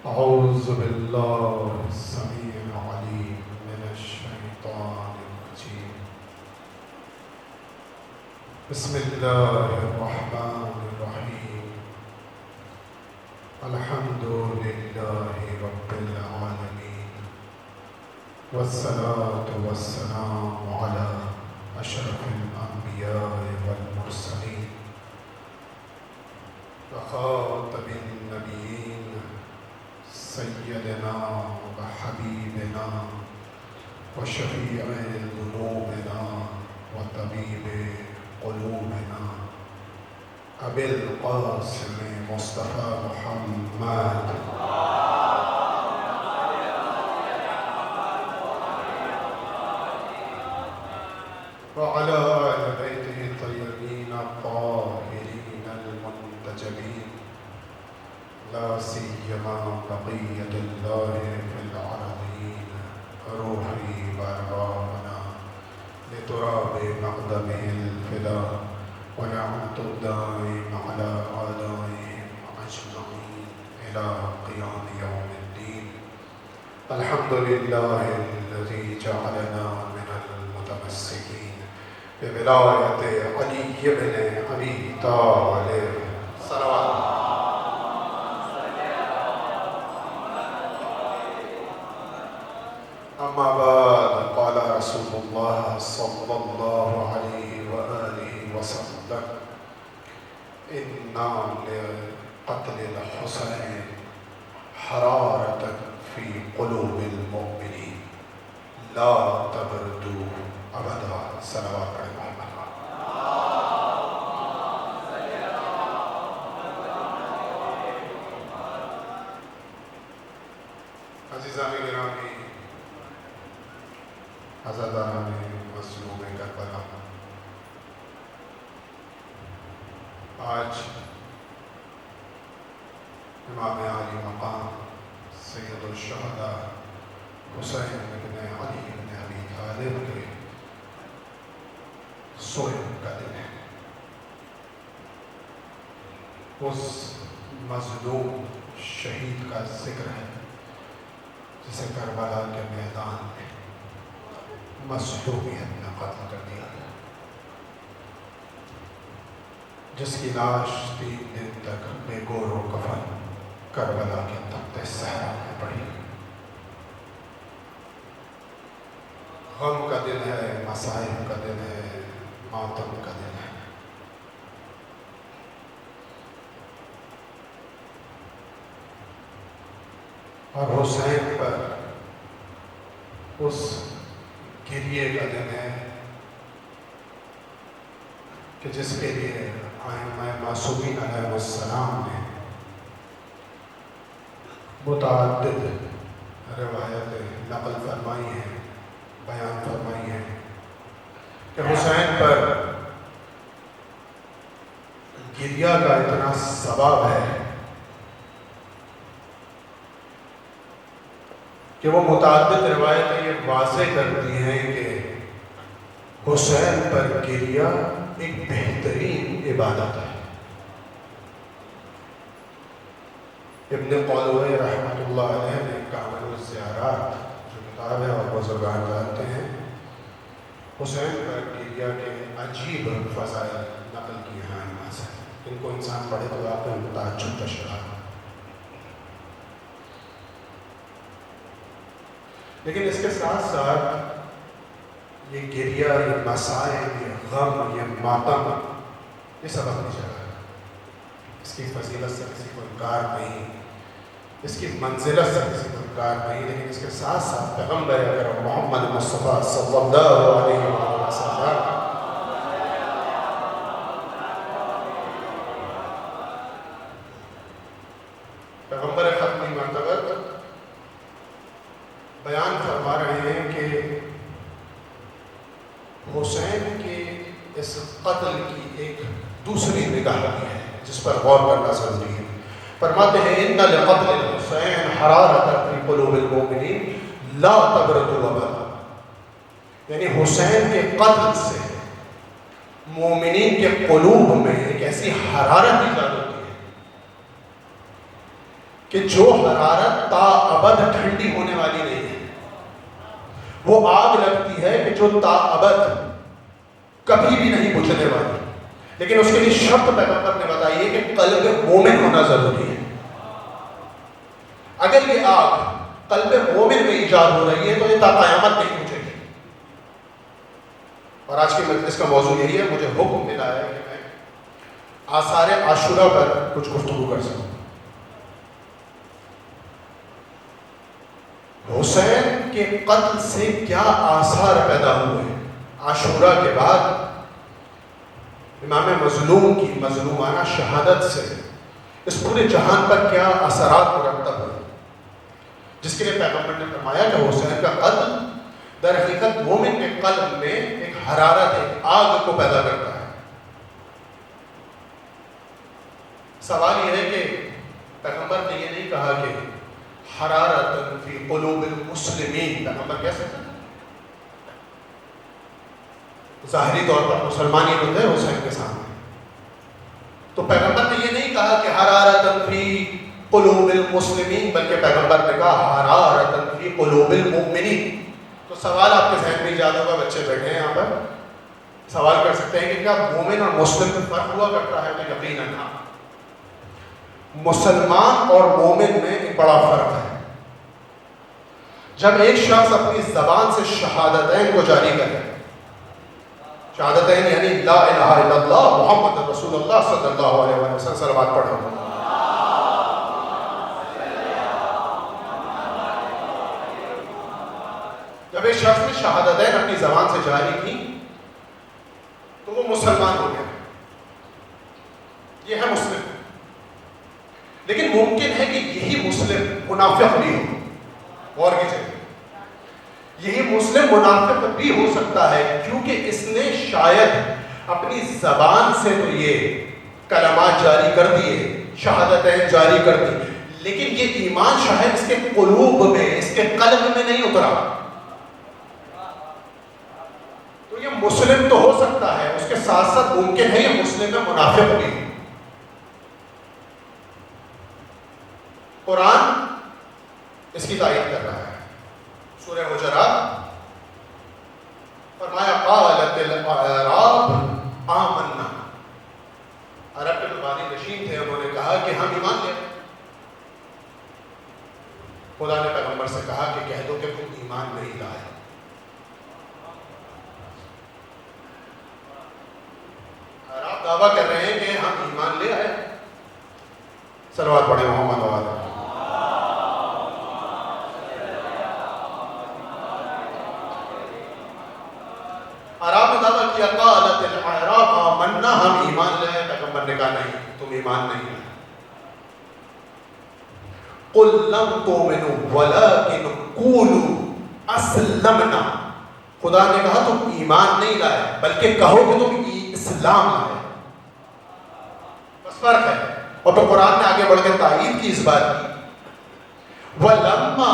أعوذ بالله السميع العليم من الشيطان الرجيم. بسم الله الرحمن الرحيم. الحمد لله رب العالمين، والصلاة والسلام على أشرف الأنبياء والمرسلين وخاتم النبيين سيدنا وحبيبنا وشفيع ذنوبنا وطبيب قلوبنا أبي القاسم مصطفى محمد وعلى آل بيته الطيبين الطاهرين المنتجبين، لا سيما بقية الله في العالمين، روحي وأرواحنا لتراب مقدمه الفداء، ونعمة الدائم على أعدائهم أجمعين إلى قيام يوم الدين. الحمد لله الذي جعلنا من المتمسكين بولاية علي بن أبي طالب صلوات. أما بعد، قال رسول الله صلى الله عليه وآله وسلم: إن لقتل الحسين حرارة في قلوب المؤمنين لا تبردوا أبدا. صلوات على محمد. عزیزان گرامی، عزاداران مظلوم کربلا، آج امام عالی مقام سید الشہداء حسین بن علی بن ابی طالب کے سونے کا دن ہے۔ اس مظلوم شہید کا ذکر ہے جسے کربلا کے میدان میں مظلومیت نے قتل کر دیا گیا، جس کی لاش 3 دن تک بے گور و کفن کربلا کے تپتے صحرا میں پڑی۔ غم کا دن ہے، مصائب کا دن ہے، ماتم کا دن ہے۔ اور حسین پر اس گریے کا دن ہے کہ جس کے لیے ائمہ معصومین علیہ السلام نے متعدد روایتیں نقل فرمائی ہیں، بیان فرمائی ہیں کہ حسین پر گریہ کا اتنا سبب ہے کہ وہ متعدد روایتیں یہ واضح کرتی ہیں کہ حسین پر گریہ ایک بہترین عبادت ہے۔ ابن قولوی رحمۃ اللہ علیہ نے کامل الزیارات جو کتاب ہے اور بزرگان جانتے ہیں، حسین پر گریہ کے عجیب فضائل نقل کیے ہیں ائمہ سے۔ ان کو انسان پڑھے تو آپ کو تعجب کا شکار۔ لیکن اس کے ساتھ ساتھ یہ گریہ، یہ مسائب، یہ غم، یہ ماتم، یہ سب اپنی جگہ ہے۔ اس کی فضیلت سے کسی کو انکار نہیں، اس کی منزلت سے کسی کو انکار نہیں، لیکن اس کے ساتھ ساتھ پیغمبر اکرم محمد مصطفیٰ صلی اللہ علیہ وسلم پیغمبر ختمی مرتبہ بیان فرما رہے ہیں کہ حسین کے اس قتل کی ایک دوسری نگاہ بھی ہے جس پر غور کرنا ضروری ہے۔ فرماتے ہیں: ان لقتل الحسین حرارۃ فی قلوب المؤمنین لا تبردوا ابدا، یعنی حسین کے قتل سے مومنین کے قلوب میں ایک ایسی حرارت ایجاد ہوتی ہے کہ جو حرارت تا ابد ٹھنڈی ہونے والی نہیں ہے، وہ آگ لگتی ہے کہ جو تا ابد کبھی بھی نہیں بجھنے والی، لیکن اس کے لیے شرط پیغمبر نے بتائی ہے کہ قلب مومن ہونا ضروری ہے۔ اگر یہ آگ قلب مومن میں ایجاد ہو رہی ہے تو یہ تا قیامت نہیں بجھے گی۔ اور آج کی مجلس کا موضوع یہی ہے، مجھے حکم ملا ہے کہ میں آثار عاشورہ پر کچھ گفتگو کر سکوں۔ حسین کے قتل سے کیا آثار پیدا ہوئے، عاشورہ کے بعد امام مظلوم کی مظلومانہ شہادت سے اس پورے جہان پر کیا اثرات مرتب ہوئے، جس کے لیے پیغمبر نے فرمایا کہ حسین کا قتل در حقیقت مومن کے قلب میں ایک حرارت، ایک آگ کو پیدا کرتا ہے۔ سوال یہ ہے کہ پیغمبر نے یہ نہیں کہا کہ حرارت فی قلوب المسلمین، پیغمبر کہہ سکتے ہیں؟ ظاہری طور پر مسلمان ہی ہوتے ہیں حسین کے سامنے، تو پیغمبر نے یہ نہیں کہا کہ حرارت فی قلوب المسلمین، بلکہ پیغمبر نے کہا حرارت فی قلوب المؤمنین۔ تو سوال آپ کے ذہن میں ایجاد ہوگا، بچے بیٹھے ہیں یہاں پر، سوال کر سکتے ہیں کہ کیا مومن اور مسلم میں فرق ہوا کرتا ہے؟ تو یقیناً ہاں، مسلمان اور مومن میں ایک بڑا فرق ہے۔ جب ایک شخص اپنی زبان سے شہادتین کو جاری کرے، شہادتین یعنی لا الہ الا اللہ محمد رسول اللہ صلی اللہ علیہ وسلم، صلوات پڑھو، جب ایک شخص نے شہادتین اپنی زبان سے جاری کی تو وہ مسلمان ہو گیا، یہ ہے مسلم۔ لیکن ممکن ہے کہ یہی مسلم منافق بھی ہو، غور کیجئے، یہی مسلم منافق بھی ہو سکتا ہے، کیونکہ اس نے شاید اپنی زبان سے تو یہ کلمات جاری کر دیے، شہادتین جاری کر دی، لیکن یہ ایمان شاید اس کے قلوب میں، اس کے قلب میں نہیں اترا۔ تو یہ مسلم تو ہو سکتا ہے، اس کے ساتھ ساتھ ممکن ہے یہ مسلم میں منافق بھی ہو۔ قرآن اس کی تائید کر رہا ہے، سورہ حجرات، فرمایا قالت الاعراب آمنا، عرب کے مبانی نشین تھے، انہوں نے کہا کہ ہم ایمان لے۔ خدا نے پیغمبر سے کہا کہ کہہ دو کہ تم ایمان نہیں لائے۔ عرب دعویٰ کر رہے ہیں کہ ہم ایمان لے آئے۔ صلوات پڑھیں محمد وعلیہ۔ عرب نے دعویٰ کیا قالت الاعراب آمنا، ہم ایمان لے آئے۔ پیغمبر نے کہا نہیں، تم ایمان نہیں لائے۔ قل لم تؤمنوا ولكن قولوا اسلمنا، خدا نے کہا تم ایمان نہیں لائے بلکہ کہو کہ تم اسلام لائے۔ بس فرق ہے۔ اور تو قرآن نے آگے بڑھ کے تائید کی اس بات کی، وَلَمَّا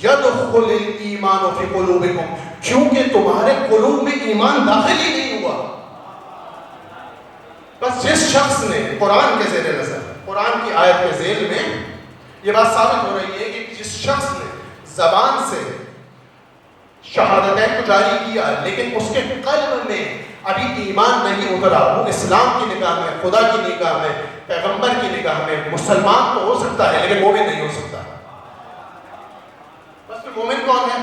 يَدْخُلِ الْإِيمَانُ فِي قُلُوبِكُمْ، کیونکہ تمہارے قلوب میں ایمان داخل ہی نہیں ہوا۔ بس جس شخص نے قرآن کے زیر نظر، قرآن کی آیت کے ذیل میں یہ بات ثابت ہو رہی ہے کہ جس شخص نے زبان سے شہادتین کو جاری کیا لیکن اس کے قلب میں ابھی ایمان نہیں اترا، وہ اسلام کی نگاہ میں، خدا کی نگاہ میں، پیغمبر کی نگاہ میں مسلمان تو ہو سکتا ہے لیکن مومن نہیں ہو سکتا۔ بس پھر مومن کون ہے؟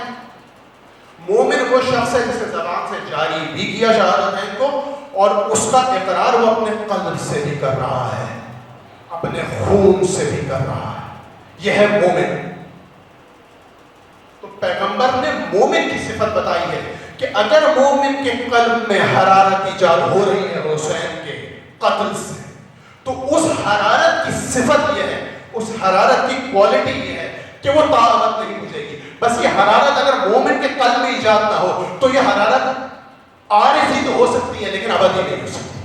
مومن وہ شخص ہے جس نے زبان سے جاری بھی کیا شہادتین کو، اور اس کا اقرار وہ اپنے قلب سے بھی کر رہا ہے، اپنے خون سے بھی کر رہا ہے، یہ ہے مومن۔ تو پیغمبر نے مومن کی صفت بتائی ہے کہ اگر مومن کے قلب میں حرارت ایجاد ہو رہی ہے حسین کے قتل سے، تو اس حرارت کی صفت یہ ہے، اس حرارت کی کوالٹی یہ ہے کہ وہ تا ابد نہیں بجھے گی۔ بس یہ حرارت اگر مومن کے قلب میں ایجاد نہ ہو تو یہ حرارت عارضی تو ہو سکتی ہے لیکن ابدی نہیں ہو سکتی۔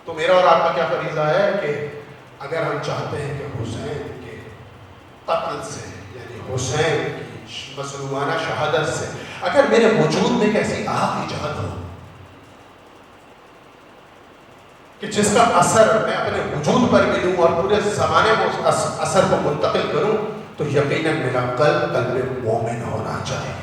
تو میرا اور آپ کا کیا فریضہ ہے کہ اگر ہم چاہتے ہیں کہ حسین کے قتل سے، یعنی حسین کی مظلومانہ شہادت سے اگر میرے وجود میں ایک ایسی آگ ایجاد ہو کہ جس کا اثر میں اپنے وجود پر بھی لوں اور پورے زمانے میں اس اثر کو منتقل کروں تو یقیناً میرا قلب مومن ہونا چاہیے.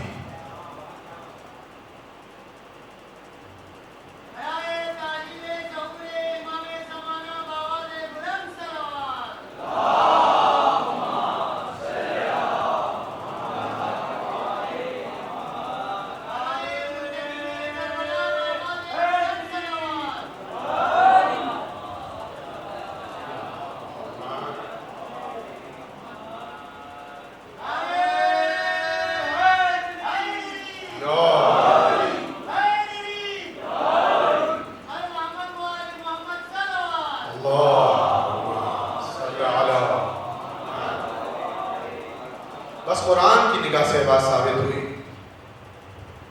بس قرآن کی نگاہ سے بات ثابت ہوئی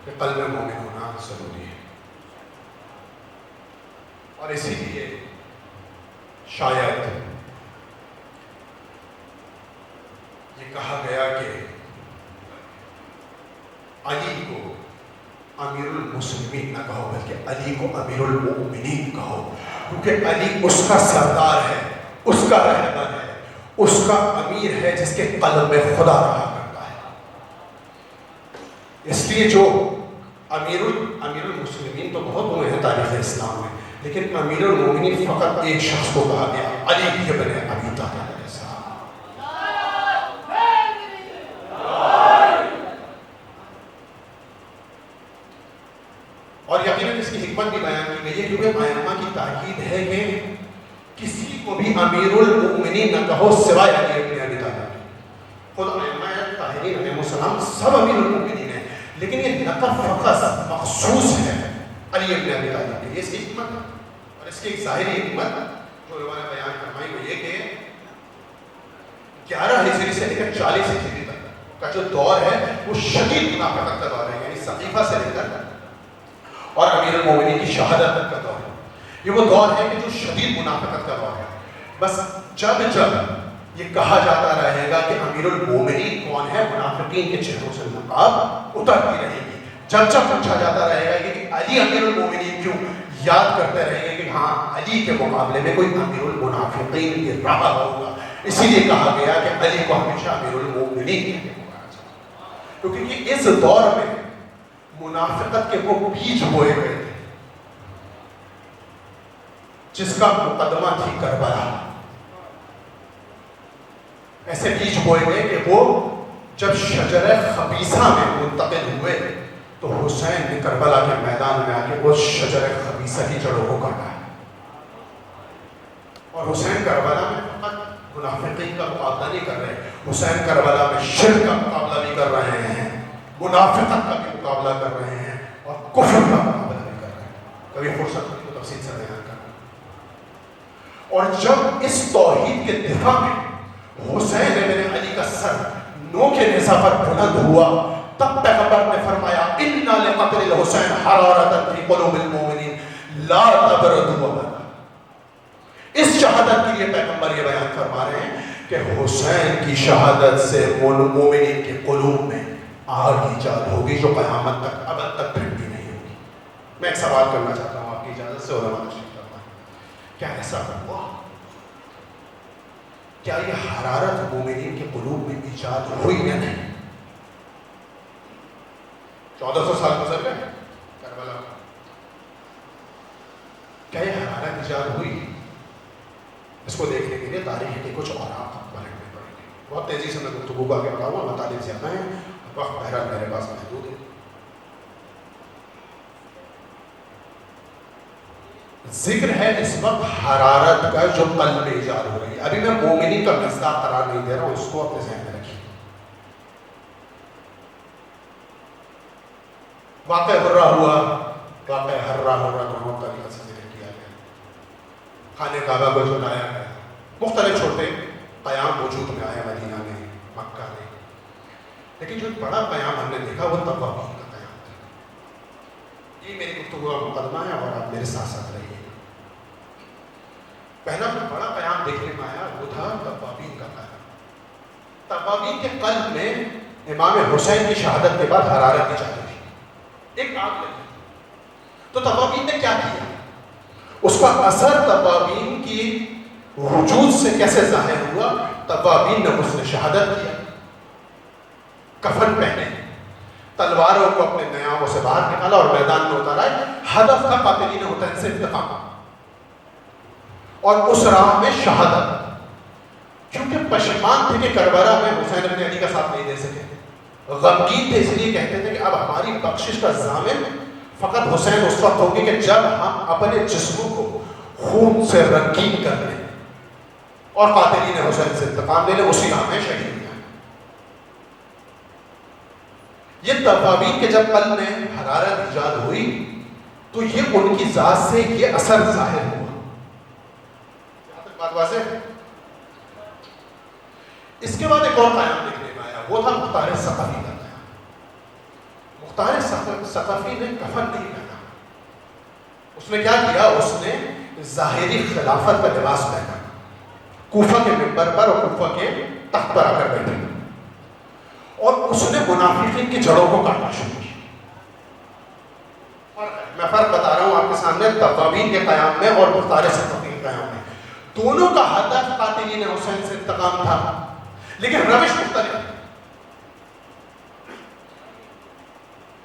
کہ قلب مومن ہونا ضروری ہے. اور اسی لیے شاید یہ کہا گیا کہ علی کو امیر المسلمین نہ کہو بلکہ علی کو امیر المؤمنین کہو، کیونکہ علی اس کا سردار ہے، اس کا رہبر ہے، اس کا امیر ہے جس کے قلب میں خدا رہا کرتا ہے. اس لیے جو امیر المسلمین تو بہت ہوئے ہیں تاریخ اسلام میں، لیکن امیر المؤمنین فقط ایک شخص کو کہا گیا، علی ابن ابی طالب. اور یقیناً اس کی حکمت بھی بیان کی گئی ہے کیونکہ ائمہ کی تاکید ہے کہ کسی کو بھی امیر المؤمنین نہ کہو سوائے علی ابن ابی طالب. خود ائمہ طاہرین علیہ السلام سب امیر المؤمنین ہیں، لیکن یہ لقب فقط مخصوص ہے علی ابن ابی طالب کے لیے. اس کی حکمت اور اس کی ایک ظاہری حکمت جو علماء نے بیان فرمائی وہ یہ کہ 11 ہجری سے لے کر 40 ہجری تک کا جو دور ہے وہ شدید منافقت کا دور ہے، یعنی سقیفہ سے لے کر اور امیر المومنین کی شہادت کا دور ہے. یہ وہ دور ہے کہ جو شدید منافقت کا دور ہے. بس جب یہ کہا جاتا رہے گا کہ امیر المومنین کون ہے، منافقین کے چہروں سے نقاب اترتی رہے گی. جب پوچھا جاتا رہے گا کہ علی امیر المومنین کیوں، یاد کرتے رہیں گے کہ ہاں علی کے مقابلے میں کوئی امیر المنافقین یہ رہا ہوگا. اسی لیے کہا گیا کہ علی کو ہمیشہ امیر المومنین کہتے ہیں، کیونکہ اس دور میں منافقت کے وہ بیج بوئے گئے تھے جس کا مقدمہ تھی کربلا. ایسے بیج بوئے گئے کہ وہ جب شجر خبیثہ میں منتقل ہوئے تو حسین نے کربلا کے میدان میں آ کے وہ شجر خبیثہ کی جڑوں کو کاٹا ہے. اور حسین کربلا میں فقط منافقین کا مقابلہ نہیں کر رہے، حسین کربلا میں شرک کا مقابلہ بھی کر رہے ہیں، منافقت کا بھی مقابلہ کر رہے ہیں اور کفر کا مقابلہ بھی کر رہے ہیں. کبھی فرصت ہوگی تو تفصیل سے بیان کرنا. اور جب اس توحید کے دفاع میں حسین ابن علی کا سر نو کے نیزہ پر بلند ہوا تب پیغمبر نے فرمایا اِنَّا لِقَتْلِ الْحُسَيْنِ حَرَارَةً فِي قُلُوبِ الْمُؤْمِنِينَ لَا تَبْرَدُوا أَبَدًا. اس شہادت کے لیے پیغمبر یہ بیان فرما رہے ہیں کہ حسین کی شہادت سے مومنین کے قلوب میں آگ ایجاد ہوگی جو قیامت تک ابد تک پھٹتی نہیں ہوگی. میں ایک سوال کرنا چاہتا ہوں آپ کی اجازت سے، علماء تشریف فرمائیں. کیا ایسا ہوا؟ کیا یہ حرارت مومنین کے قلوب میں ایجاد ہوئی یا نہیں؟ 1400 سال گزر گئے کربلا. کیا یہ حرارت ایجاد ہوئی؟ اس کو دیکھنے کے لیے تاریخ کے کچھ اوراق پلٹنے پڑیں گے. بہت تیزی سے میں گفتگو کو آگے بڑھاؤں گا، مطالب زیادہ ہیں، وقت بہرحال میرے پاس محدود ہے. ذکر ہے اس وقت حرارت کا جو قلب میں ایجاد ہو رہی ہے. ابھی میں مومنین کا مصداق قرار نہیں دے رہا ہوں، اس کو اپنے ذہن میں رکھیے. واقع ہررا ہوا، واقع ہررا دونوں طریقے سے ذکر کیا گیا. خانہ کعبہ کو جو لایا گیا، مختلف چھوٹے قیام وجود میں آئے مدینہ میں، مکہ میں، لیکن جو بڑا قیام ہم نے دیکھا وہ طوافین کا قیام تھا. یہ میری گفتگو کا مقدمہ ہے اور آپ میرے ساتھ ساتھ رہیے. پہلا جو بڑا قیام دیکھنے میں آیا وہ تھا طوافین کا قیام. طوافین کے قلب میں امام حسین کی شہادت کے بعد حرارت ایجاد ہوئی، ایک آگ لگی. تو طوافین نے کیا کیا؟ اس کو کا اثر توابین کی وجود سے کیسے ظاہر ہوا؟ توابین نے حسن شہادت کیا، کفن پہنے، تلواروں کو اپنے نیاموں سے باہر نکالا اور میدان میں اتارا۔ ہدف تھا قاتلین حسین سے انتقام، اور اس راہ میں شہادت، کیونکہ پشیمان تھے کہ کربلا میں حسین ابن علی کا ساتھ نہیں دے سکے، غمگین تھے، اس لیے کہتے تھے کہ اب ہماری بخشش کا ضامن فقط حسین اس وقت ہوگی کہ جب ہم اپنے جسموں کو خون سے رنگین کر لیں اور قاتلین حسین سے انتقام لے لیں، اسی راہ میں شہید ہوئے۔ یہ توابین کے جب قلب میں حرارت ایجاد ہوئی تو یہ ان کی ذات سے یہ اثر ظاہر ہوا۔ یہاں تک بات واضح ہے؟ اس کے بعد ایک اور قیام دیکھنے میں آیا، وہ تھا مختار ثقفی کا قیام۔ مختار ثقفی نے کفن نہیں پہنا، اس نے کیا کیا؟ اس نے ظاہری خلافت کا لباس پہنا، کوفہ کے منبر پر اور کوفہ کے تخت پر آ کر بیٹھے، اور اس نے منافقین کی جڑوں کو کاٹنا شروع کیا۔ میں فرق بتا رہا ہوں آپ کے سامنے توابین کے قیام میں اور مختار ثقفی کے قیام میں، دونوں کا ہدف قاتلین حسین سے انتقام تھا، لیکن روش مختلف ہے۔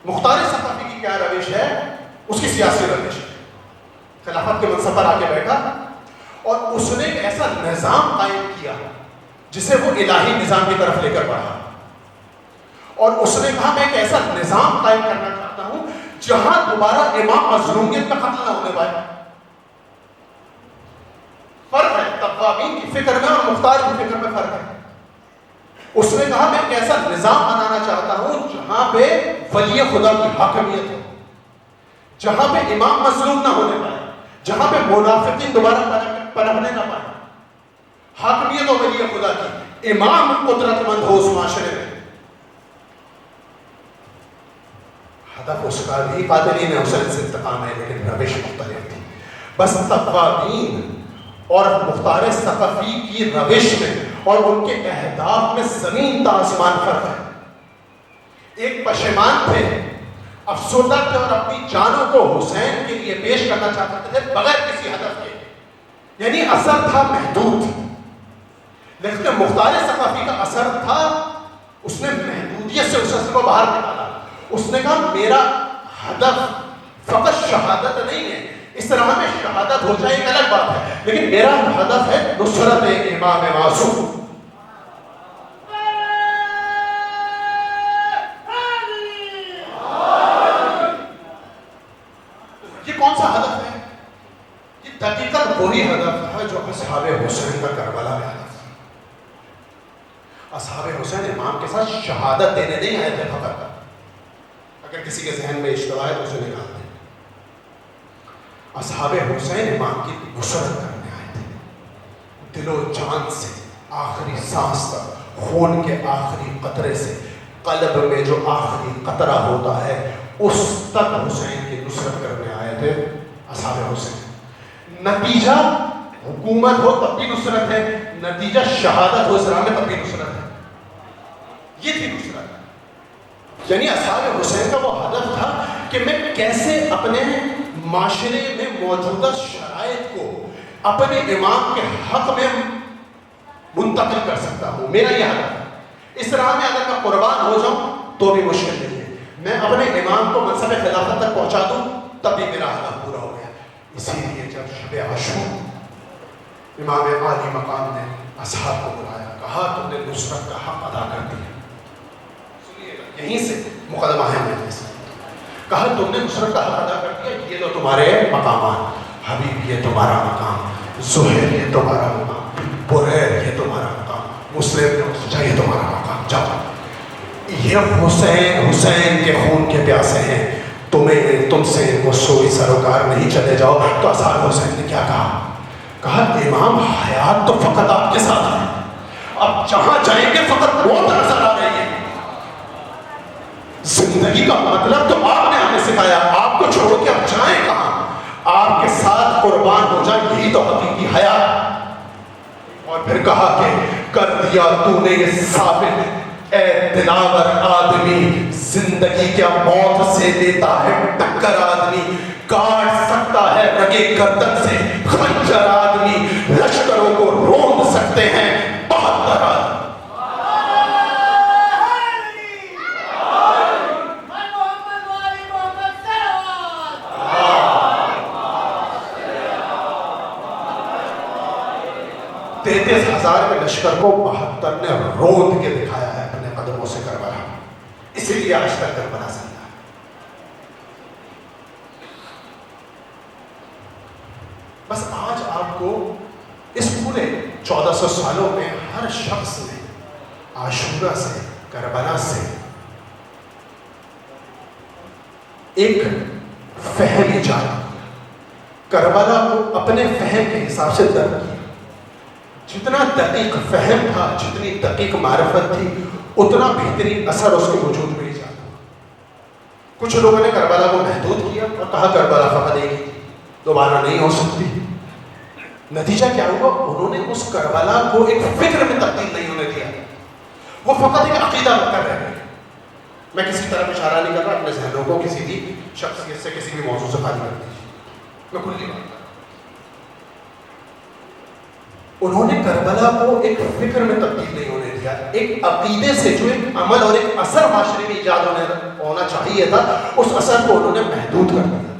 مختار ثقفی کی کیا روش ہے؟ اس کی سیاسی روش ہے، خلافت کے منصب پر آ کے بیٹھا اور اس نے ایک ایسا نظام قائم کیا جسے وہ الہی نظام کی طرف لے کر بڑھا، اور اس نے کہا میں ایک ایسا نظام قائم کرنا چاہتا ہوں جہاں دوبارہ امام مظلومیت کا قتل نہ ہونے پائے۔ فرق ہے توابین کی فکر میں اور مختار کی فکر میں فرق ہے۔ اس نے کہا میں ایک ایسا نظام بنانا چاہتا ہوں جہاں پہ ولی خدا کی حاکمیت ہو، جہاں پہ امام مظلوم نہ ہونے پائے، جہاں پہ منافقین دوبارہ پنپنے نہ پائے، حاکمیت ہو ولی خدا کی، امام قدرت مند ہو اس معاشرے میں۔ ہدف اس کا بھی قاتلین حسین سے انتقام ہے، لیکن روش مختلف تھی۔ بس توابین اور مختار ثقفی کی روش میں اور ان کے اہداف میں زمین تا آسمان فرق ہے۔ ایک پشیمان تھے، افسردہ تھے اور اپنی جانوں کو حسین کے لیے پیش کرنا چاہتے تھے بغیر کسی ہدف کے، یعنی اثر تھا محدود، لیکن مختار ثقفی کا اثر تھا اس نے محدودیت سے اس اثر کو باہر نکالا۔ اس نے کہا میرا ہدف فقط شہادت نہیں ہے، اس طرح میں شہادت ہو جائے ایک الگ بات ہے، لیکن میرا ہدف ہے نصرت امام معصوم۔ یہ کون سا ہدف ہے؟ یہ دقیقاً وہی ہدف تھا جو اصحاب حسین کا کربلا میں ہدف تھا۔ اصحاب حسین امام کے ساتھ شہادت دینے نہیں آئے تھے فقط، اگر کسی کے ذہن میں اشتباہ ہے تو اسے نکال دیں۔ اصحاب حسین امام کی نصرت کرنے آئے تھے، دل و جان سے، آخری سانس تک، خون کے آخری قطرے سے، قلب میں جو آخری قطرہ ہوتا ہے اس تک حسین کی نصرت کرنے آئے تھے اصحاب حسین۔ نتیجہ حکومت ہو تب بھی نصرت ہے، نتیجہ شہادت ہو اسلام میں تب بھی نصرت ہے۔ یہ تھی نصرت، یعنی اصحاب حسین کا وہ ہدف تھا کہ میں کیسے اپنے معاشرے میں موجودہ شرائط کو اپنے امام کے حق میں منتقل کر سکتا ہوں، میرا یہ ہدف ہے۔ اس راہ میں اگر میں قربان ہو جاؤں تو بھی مشکل نہیں ہے، میں اپنے امام کو منصب خلافت تک پہنچا دوں تب بھی میرا ہدف پورا ہو گیا۔ اسی لیے جب شب عاشور امام عالی مقام نے اصحاب کو بلایا، کہا تم نے نصرت کا حق ادا کر دیا، یہیں سے مقدمہ ہے مجلس، کہا تم نے نصرت کا حق ادا کر دیا، یہ تو تمہارے مقامات، حبیب یہ تمہارا مقام، زہیر یہ تمہارا مقام، بریر یہ تمہارا مقام، مسلم نے سوچا یہ تمہارا مقام، جاؤ یہ حسین کے خون کے پیاسے ہیں، تم سے وہ سوئی سروکار نہیں، چلے جاؤ۔ تو اصحاب حسین نے کیا کہا؟ کہا امام حیات تو فقط آپ کے ساتھ ہے، اب جہاں جائیں گے فقط موت نظر آ رہی ہے، زندگی کا مطلب تو آپ نے ہمیں سکھایا، آپ کو چھوڑ کے اب جائیں کہاں، آپ کے ساتھ قربان ہو جائیں، یہی تو حقیقی حیات۔ اور پھر کہا کہ کر دیا تو نے یہ ثابت اے دلاور آدمی، زندگی کیا موت سے لیتا ہے ٹکر آدمی، کاٹ سکتا ہے رگے گردن سے خنجر آدمی، لشکروں کو روند سکتے ہیں 72 آدمی۔ تینتیس ہزار کے لشکر کو 72 نے روند کے دکھایا ہے اپنے قدموں سے کربلا، اسی لیے آج تک کربلا زندہ ہے۔ بس آج آپ کو اس پورے 1400 سالوں میں ہر شخص نے عاشورہ سے، کربلا سے ایک فہم ایجاد کیا، کربلا کو اپنے فہم کے حساب سے درک کیا۔ جتنا دقیق فہم تھا، جتنی دقیق معرفت تھی، اتنا بہترین اثر اس کے وجود میں ایجاد ہوا۔ کچھ لوگوں نے کربلا کو محدود کیا اور کہا کربلا فقط ایک ہی تھی، دوبارہ نہیں ہو سکتی۔ نتیجہ کیا ہوا؟ انہوں نے اس کربلا کو ایک فکر میں تبدیل نہیں ہونے دیا، وہ فقط ایک عقیدہ بن کر رہ گئے۔ میں کسی طرف اشارہ نہیں کر رہا، اپنے ذہنوں کو کسی بھی شخصیت سے، کسی بھی موضوع سے خالی کر دیجیے، میں کھلی بات کر رہا ہوں۔ انہوں نے کربلا کو ایک فکر میں تبدیل نہیں ہونے دیا، ایک عقیدے سے جو ایک عمل اور ایک اثر معاشرے میں ایجاد ہونا چاہیے تھا، اس اثر کو انہوں نے محدود کر دیا۔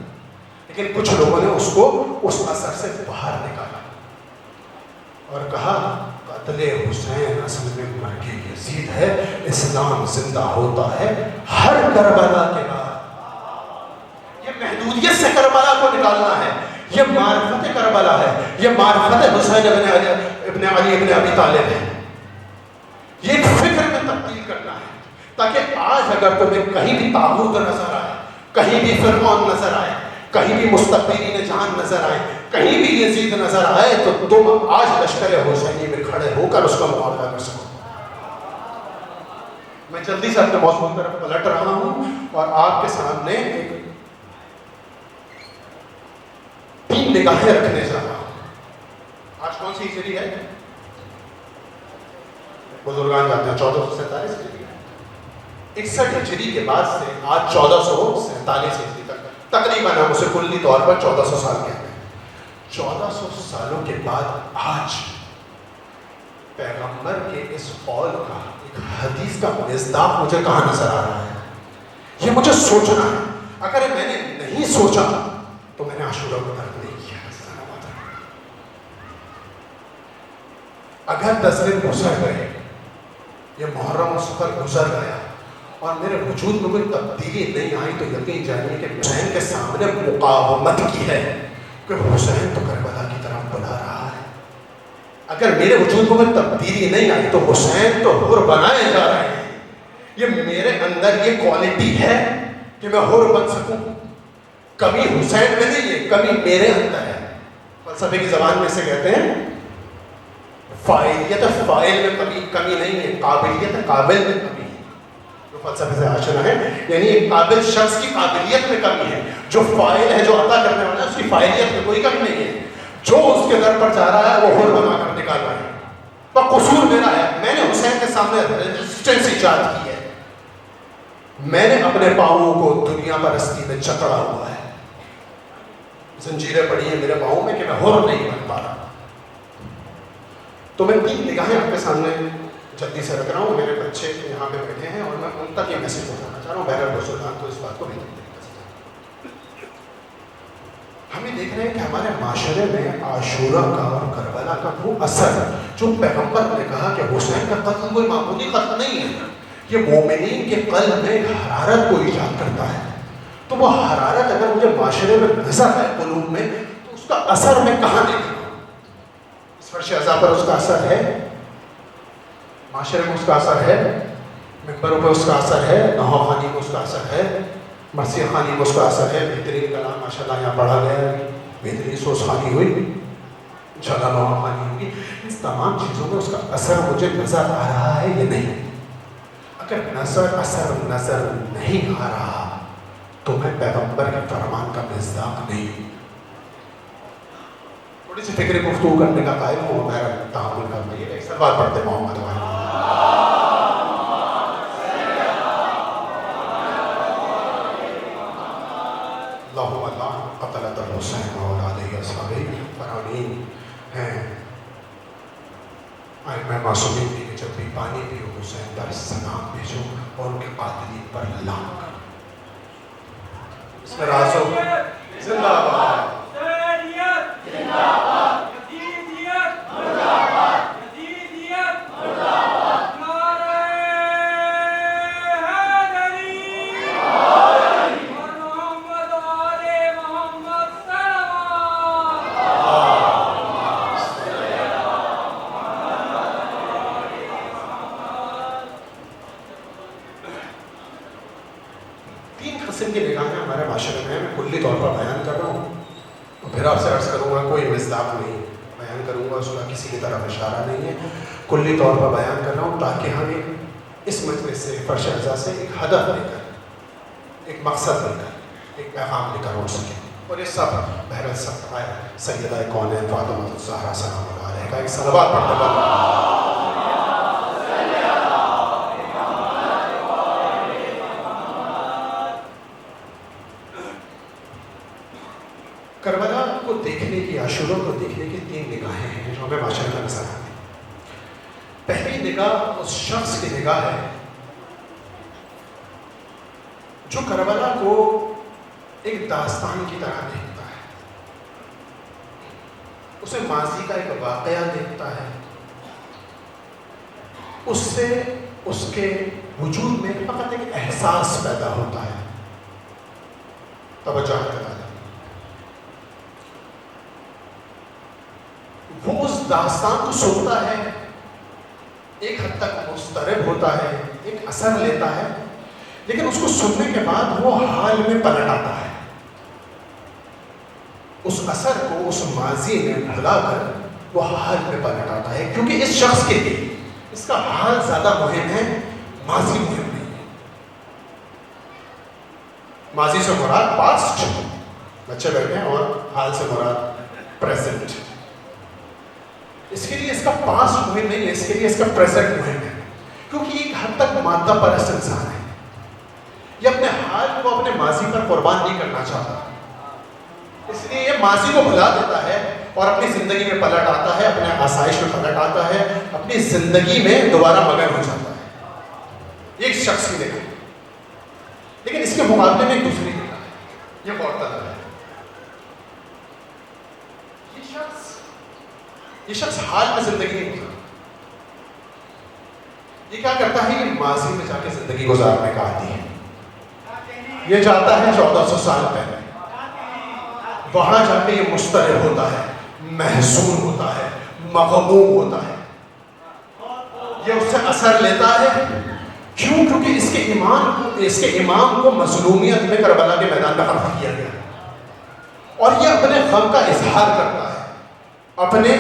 لیکن کچھ لوگوں نے اس کو اس اثر سے باہر نکالا اور کہا قتل حسین اصل میں مرگ یزید ہے، اسلام زندہ ہوتا ہے ہر کربلا کے بعد۔ یہ محدودیت سے کربلا کو نکالنا ہے، یہ معرفت کربلا ہے، یہ معرفت حسین ابن علی ابن ابی طالب ہے۔ یہ ایک فکر میں تبدیل کرنا ہے تاکہ آج اگر تمہیں کہیں بھی طاغوت نظر آئے، کہیں بھی فرعون نظر آئے، کہیں بھی مستقبرین جہان نظر آئے، کہیں بھی یزید نظر آئے، تو تم آج لشکر حسینی میں کھڑے ہو کر اس کا مقابلہ کر سکو۔ میں جلدی سے اپنے موضوع کی طرف پلٹ رہا ہوں اور آپ کے سامنے ایک 3 نگاہیں رکھنے جا رہا ہوں۔ آج کون سی ہجری ہے؟ بزرگان جانتے ہیں 1447 ہجری ہے۔ 61 ہجری کے بعد سے آج 1447 ہجری تک، تقریباً ہم اسے کلی طور پر 1400 سال کہتے ہیں۔ 1400 سالوں کے بعد آج پیغمبر کے اس قول کا، ایک حدیث کا مصداق مجھے کہاں نظر آ رہا ہے؟ یہ مجھے سوچنا ہے۔ اگر میں نے نہیں سوچا تو میں نے عاشورہ کو ترک نہیں کیا۔ اگر 10 دن گزر گئے، یہ محرم و سفر گزر گیا اور میرے وجود میں کوئی تبدیلی نہیں آئی، تو یقین جانیے کہ حسین کے سامنے مقاومت کی ہے کہ حسین تو کربلا کی طرف بلا رہا ہے۔ اگر میرے وجود میں کوئی تبدیلی نہیں آئی تو حسین تو حر بنائے جا رہے ہیں۔ یہ میرے اندر یہ کوالٹی ہے کہ میں حر بن سکوں۔ کمی حسین میں نہیں ہے، کمی میرے اندر ہے۔ فلسفے کی زبان میں اسے کہتے ہیں فاعلیت، فاعل میں کمی نہیں ہے، قابلیت قابل میں کمی ہے۔ جو فلسفے سے آشنا ہے، یعنی ایک قابل شخص کی قابلیت میں کمی ہے، جو فاعل ہے، جو عطا کرنے والا ہے، اس کی فاعلیت میں کوئی کمی نہیں ہے۔ جو اس کے در پر جا رہا ہے وہ حر بنا کر نکال رہا ہے۔ تو قصور میرا ہے، میں نے حسین کے سامنے ریزسٹنس ایجاد کی ہے، میں نے اپنے پاؤں کو دنیا پرستی میں جکڑا ہوا ہے، زنجیریں پڑی ہیں میرے پاؤں میں کہ میں حر نہیں بن پا رہا۔ تو میں 3 نگاہیں آپ کے سامنے جلدی سے رکھ رہا ہوں۔ میرے بچے یہاں پہ بیٹھے ہیں اور میں ان تک یہ میسج پہنچانا چاہ رہا ہوں، بہرحال بزرگان تو اس بات کو بھی طریقے سے ہم یہ دیکھ رہے ہیں کہ ہمارے معاشرے میں عاشورہ کا اور کربلا کا وہ اثر جو پیغمبر نے کہا کہ حسین کا قتل کوئی معمولی قتل نہیں ہے، یہ مومنین کے قلب میں حرارت کو ایجاد کرتا ہے۔ تو وہ حرارت اگر مجھے معاشرے میں نظر آئے، قلوب میں، تو اس کا اثر میں کہاں دیکھوں؟ اس فرش عزا پر اس کا اثر ہے، معاشرے میں اس کا اثر ہے، ممبروں پہ اس کا اثر ہے، نہو خانی میں اس کا اثر ہے، مرثیہ خانی میں اس کا اثر ہے۔ بہترین کلام ماشاءاللہ یہاں پڑھا گیا ہے، بہترین سوس خانی ہوئی، انشاءاللہ نہو خانی ہوگی۔ اس تمام چیزوں میں اس کا اثر مجھے نظر آ رہا ہے یا نہیں؟ اگر اثر نظر نہیں آ رہا تو میں پیغمبر کے فرمان کا مصداق نہیں ہوں۔ تھوڑی سی فکر گفتگو کرنے کا قائل ہوں، میرا تعامل کرنا یہ ایک سوال پڑھتے محمد پانی پیو، حسین پر سلام بھیجو اور ان کے قاتلین پر لام کرو. اس میں راز ہو. زندہ باد. قسم کی نگاہیں ہمارے معاشرے میں میں کلی طور پر بیان کر رہا ہوں، اور پھر آپ سے عرض کروں گا کوئی مصداق نہیں بیان کروں گا، اس کا کسی کی طرف اشارہ نہیں ہے، کلی طور پر بیان کر رہا ہوں تاکہ ہم اس مجلس سے فرش اعضا سے ایک ہدف لے کر، ایک مقصد لے کر، ایک پیغام لے کر اٹھ سکیں. اور یہ سب بہرحال سب سیدہ کونین فاطمہ الزہرا سلام اللہ علیہا کا ایک صلوات پڑھنے والا. کربلا کو دیکھنے کی، عاشورہ کو دیکھنے کی 3 نگاہیں ہیں جو ہمیں معاشرے میں نظر آتی ہیں. پہلی نگاہ اس شخص کی نگاہ ہے جو کربلا کو ایک داستان کی طرح دیکھتا ہے، اسے ماضی کا ایک واقعہ دیکھتا ہے، اس سے اس کے وجود میں فقط ایک احساس پیدا ہوتا ہے. توجہ کرنا، وہ اس داستان کو سنتا ہے، ایک حد تک مضطرب ہوتا ہے، ایک اثر لیتا ہے، لیکن اس کو سننے کے بعد وہ حال میں پلٹ آتا ہے. اس اثر کو اس ماضی میں بھلا کر وہ حال میں پلٹ آتا ہے، کیونکہ اس شخص کے لیے اس کا حال زیادہ مہم ہے، ماضی مہم نہیں ہے. ماضی سے مراد پاسٹ، بچے بیٹھے ہیں، اور حال سے مراد پریزنٹ. اس کے لیے اس کا پاسٹ مہم نہیں ہے، اس کے لیے اس کا پریزنٹ مہم ہے، کیونکہ ایک حد تک مادہ پرست انسان ہے. یہ اپنے حال کو اپنے ماضی پر قربان نہیں کرنا چاہتا، اس لیے یہ ماضی کو بھلا دیتا ہے اور اپنی زندگی میں پلٹ آتا ہے، اپنے آسائش میں پلٹ آتا ہے، اپنی زندگی میں دوبارہ مگن ہو جاتا ہے. یہ ایک شخص کی نگاہ. لیکن اس کے مقابلے میں ایک دوسری نگاہ ہے، یہ غور طلب ہے. یہ شخص حال میں زندگی نہیں گزارتا. یہ کیا کرتا ہے؟ یہ ماضی میں جا کے زندگی گزارنے کا عادی ہے. یہ جاتا ہے 1400 سال پہلے، وہاں جا کے یہ مضطرب ہوتا ہے، محزون ہوتا ہے، مغموم ہوتا ہے. یہ اس سے اثر لیتا ہے. کیوں؟ کیونکہ اس کے امام کو مظلومیت میں کربلا کے میدان میں قتل کیا گیا، اور یہ اپنے غم کا اظہار کرتا ہے، اپنے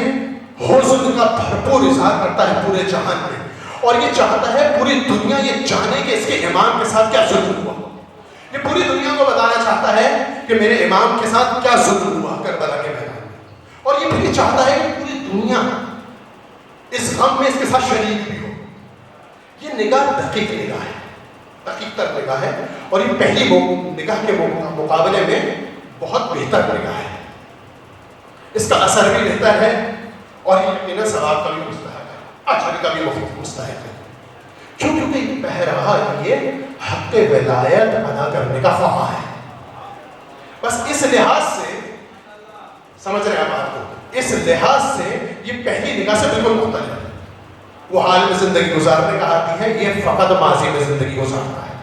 حزن کا بھرپور اظہار کرتا ہے پورے جہان میں، اور یہ چاہتا ہے پوری دنیا یہ جانے کہ اس کے امام کے ساتھ کیا ظلم ہوا. یہ پوری دنیا کو بتانا چاہتا ہے کہ میرے امام کے ساتھ کیا ظلم ہوا کربلا کے میدان میں. اور یہ پھر چاہتا ہے کہ پوری دنیا اس غم میں اس کے ساتھ شریک بھی ہو. یہ نگاہ دقیق نگاہ ہے، دقیق تر نگاہ ہے، اور یہ پہلی نگاہ کے مقابلے میں بہت بہتر نگاہ ہے. اس کا اثر بھی بہتر ہے، اور یہ یقیناً ثواب کا بھی مستحق ہے، اجر کا بھی مستحق ہے. کیوں؟ کیونکہ بہرحا یہ حق ولایت ادا کرنے کا خواہاں ہے. بس اس لحاظ سے سمجھ رہے ہیں بات کو، اس لحاظ سے یہ پہلی نگاہ سے بالکل مختلف ہے. وہ حال میں زندگی گزارنے کا عادی ہے، یہ فقط ماضی میں زندگی گزارتا ہے.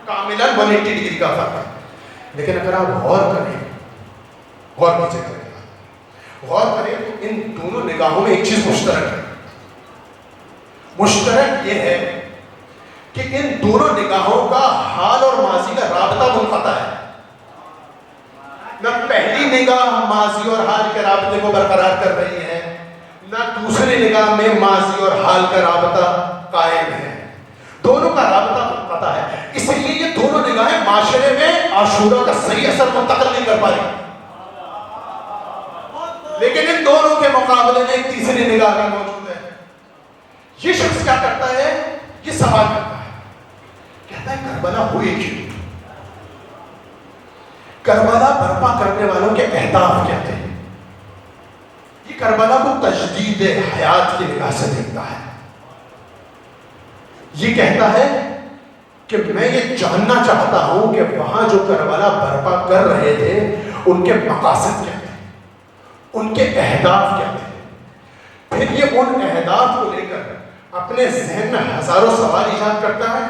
کاملاً 180 ڈگری کا فرق ہے. لیکن اگر آپ غور کریں، غور کیجیے کریں، غور کریں تو ان دونوں نگاہوں میں ایک چیز مشترک ہے. مشترک یہ ہے کہ ان دونوں نگاہوں کا حال اور ماضی کا رابطہ منقطع ہے. نہ پہلی نگاہ ماضی اور حال کے رابطے کو برقرار کر رہی ہے، نہ دوسری نگاہ میں ماضی اور حال کا رابطہ قائم ہے. دونوں کا رابطہ منقطع ہے. اس لیے یہ دونوں نگاہیں معاشرے میں عاشورہ کا صحیح اثر منتقل نہیں کر پائی. لیکن ان دونوں کے مقابلے میں ایک تیسری نگاہ بھی موجود ہے. یہ شخص کیا کرتا ہے؟ یہ سوال کرتا ہے، کہتا ہے کربلا ہوئی کیوں؟ کربلا برپا کرنے والوں کے اہداف کیا تھے؟ یہ کربلا کو تجدید حیات کی نگاہ سے دیکھتا ہے. یہ کہتا ہے کہ میں یہ جاننا چاہتا ہوں کہ وہاں جو کربلا برپا کر رہے تھے ان کے مقاصد کیا تھے، ان کے اہداف کیا تھے. پھر یہ ان اہداف کو لے کر اپنے ذہن میں ہزاروں سوال ایجاد کرتا ہے،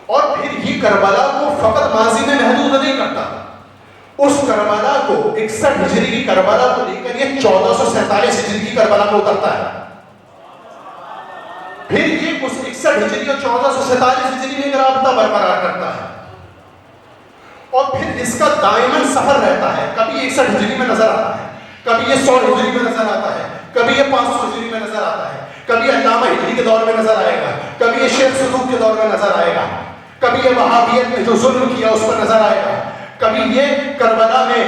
اور پھر یہ کربلا کو فقط ماضی میں محدود نہیں کرتا. اس کربلا کو 61 ہجری کی کربلا کو لے کر یہ 1447 ہجری کی کربلا میں اترتا ہے. پھر یہ اس 61 ہجری اور 1447 ہجری میں رابطہ برقرار کرتا ہے، اور پھر اس کا دائماً سفر رہتا ہے. کبھی 61 ہجری میں نظر آتا ہے، کبھی یہ 100 ہجری میں نظر آتا ہے، کبھی یہ 500 ہجری میں نظر آتا ہے، کبھی علامہ ہجری کے دور میں نظر آئے گا، کبھی یہ شیخ صدوق کے دور میں نظر آئے گا، کبھی یہ وہابیت نے جو ظلم کیا اس پر نظر آئے گا، کبھی یہ کربلا میں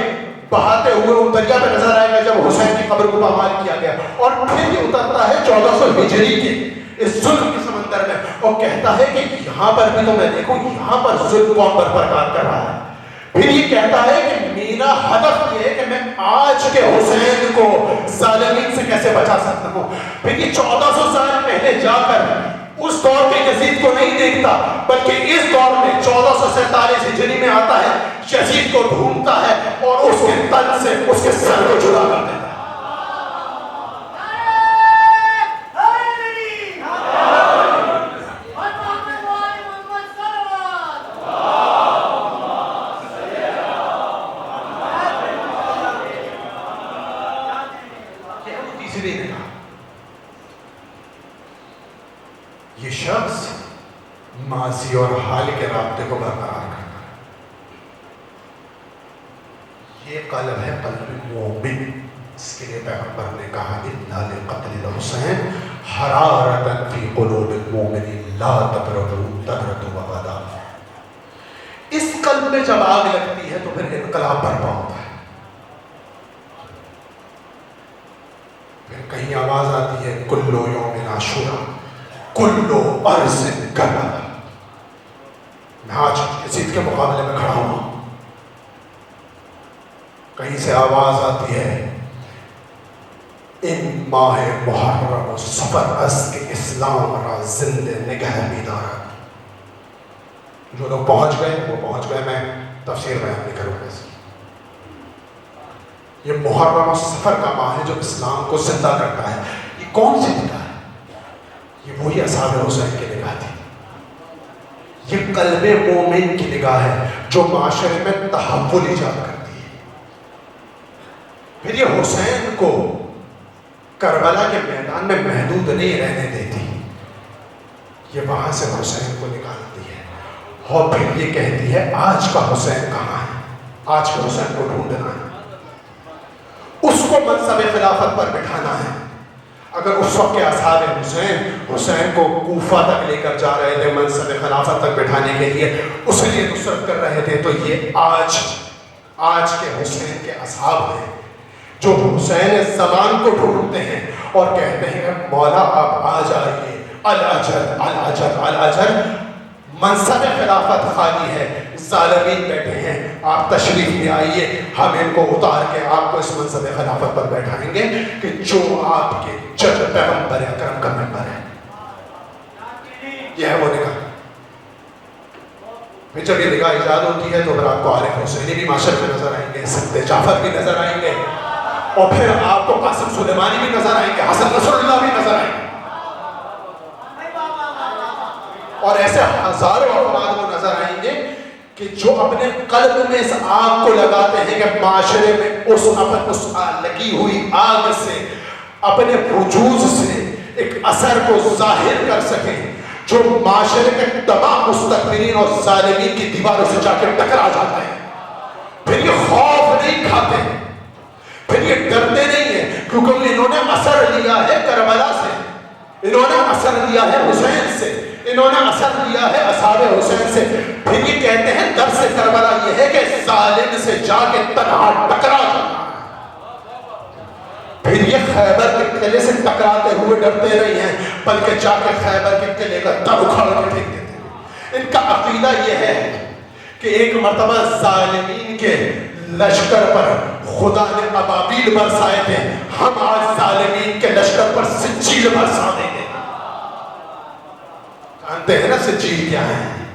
بہاتے ہوئے ان دریا پہ نظر آئے گا جب حسین کی قبر کو پامال کیا گیا. اور پھر یہ اترتا ہے 1400 ہجری کے اس ظلم کے سمندر میں، اور کہتا ہے کہ یہاں پر بھی تو میں دیکھوں یہاں پر ظلم کون برپا کر رہا ہے. پھر یہ کہتا ہے کہ میرا ہدف یہ ہے کہ میں آج کے حسین کو ظالمین سے کیسے بچا سکتا ہوں. پھر یہ 1400 سال پہلے جا کر اس دور کے یزید کو نہیں دیکھتا، بلکہ اس دور میں 1447 ہجری میں آتا ہے، یزید کو ڈھونڈتا ہے اور اس کے تن سے اس کے سر کو جدا کر دیتا ہے. یہ شخص ماضی اور حال کے رابطے کو برقرار کرتا ہے. یہ قلب ہے قلب مومن. اس کے لیے پیغمبر نے کہا اِنَّا لِقَتْلِ الْحُسَيْنِ حَرَارَةً فِي قُلُوبِ الْمُؤْمِنِينَ لَا تَبْرَدُوا أَبَدًا. اس قلب میں جب آگ لگتی ہے تو پھر انقلاب برپا ہوتا ہے. پھر کہیں آواز آتی ہے کلو یوم عاشورا کلو ارض کربلا. میں آج یزید کے مقابلے میں کھڑا ہوں. کہیں سے آواز آتی ہے ان ماہ محرم و صفر از کے اسلام را زندے نگہ بیدارت. جو لوگ پہنچ گئے وہ پہنچ گئے، میں تفسیر بیان نہیں کروں گا. یہ محرم و صفر کا ماہ ہے جو اسلام کو زندہ کرتا ہے. یہ کون سی نگاہ ہے؟ یہ وہی اصحاب حسین کی نگاہ تھی. یہ قلب مومن کی نگاہ ہے جو معاشرے میں تحول ایجاد کرتی ہے. پھر یہ حسین کو کربلا کے میدان میں محدود نہیں رہنے دیتی، یہ وہاں سے حسین کو نکالتی ہے اور پھر یہ کہتی ہے آج کا حسین کہاں ہے، آج کے حسین کو ڈھونڈنا ہے، اس کو منصب خلافت پر بٹھانا ہے. اگر اس وقت کے اصحاب حسین کو کوفہ تک لے کر جا رہے تھے منصب خلافت تک بٹھانے کے لیے، اس لیے نصرت کر رہے تھے، تو یہ آج کے حسین کے اصحاب ہیں جو حسین زمان کو ڈھونڈتے ہیں اور کہتے ہیں مولا آپ آ جائیے، الاجل الاجل الاجل، منصب خلافت خالی ہے، ظالمین بیٹھے ہیں، آپ تشریف لے آئیے، ہم ان کو اتار کے آپ کو اس منصب خلافت پر بیٹھائیں گے کہ جو آپ کے جد پیغمبر اکرم کا ممبر ہے. یہ ہے وہ نگاہ. پھر جب یہ نگاہ ایجاد ہوتی ہے تو پھر آپ کو عارف حسینی بھی معاشر میں نظر آئیں گے، سید جعفر بھی نظر آئیں گے، اور پھر آپ کو قاسم سلیمانی بھی نظر آئیں گے، حسن نصر اللہ بھی نظر آئیں گے، اور ایسے ہزاروں افراد کو نظر آئیں گے کہ جو اپنے قلب میں اس آگ کو لگاتے ہیں کہ معاشرے میں اس لگی ہوئی آگ سے، اپنے وجود سے ایک اثر کو ظاہر کر سکیں، جو معاشرے کے تمام مستقبرین اور ظالمین کی دیواروں سے جا کے ٹکرا جاتا ہے. پھر یہ خوف نہیں کھاتے، پھر یہ ڈرتے نہیں ہیں، کیونکہ انہوں نے اثر لیا ہے کربلا سے، انہوں نے اثر لیا ہے حسین سے، انہوں نے اثر لیا ہے اصحاب حسین سے. پھر یہ کہتے ہیں درس کربلا یہ ہے کہ ظالم سے جا کے تنہا ٹکرا جانا. پھر یہ خیبر کے قلعے سے ٹکراتے ہوئے ڈرتے نہیں ہیں، بلکہ جا کے خیبر کے قلعے کا در اکھاڑ کے پھینک دیتے ہیں. ان کا عقیدہ یہ ہے کہ ایک مرتبہ ظالمین کے لشکر پر خدا نے ابابیل برسائے تھے، ہم آج ظالمین کے لشکر پر سجیل برسا دیں گے. دہرہ سے جیت کے آئے ہیں،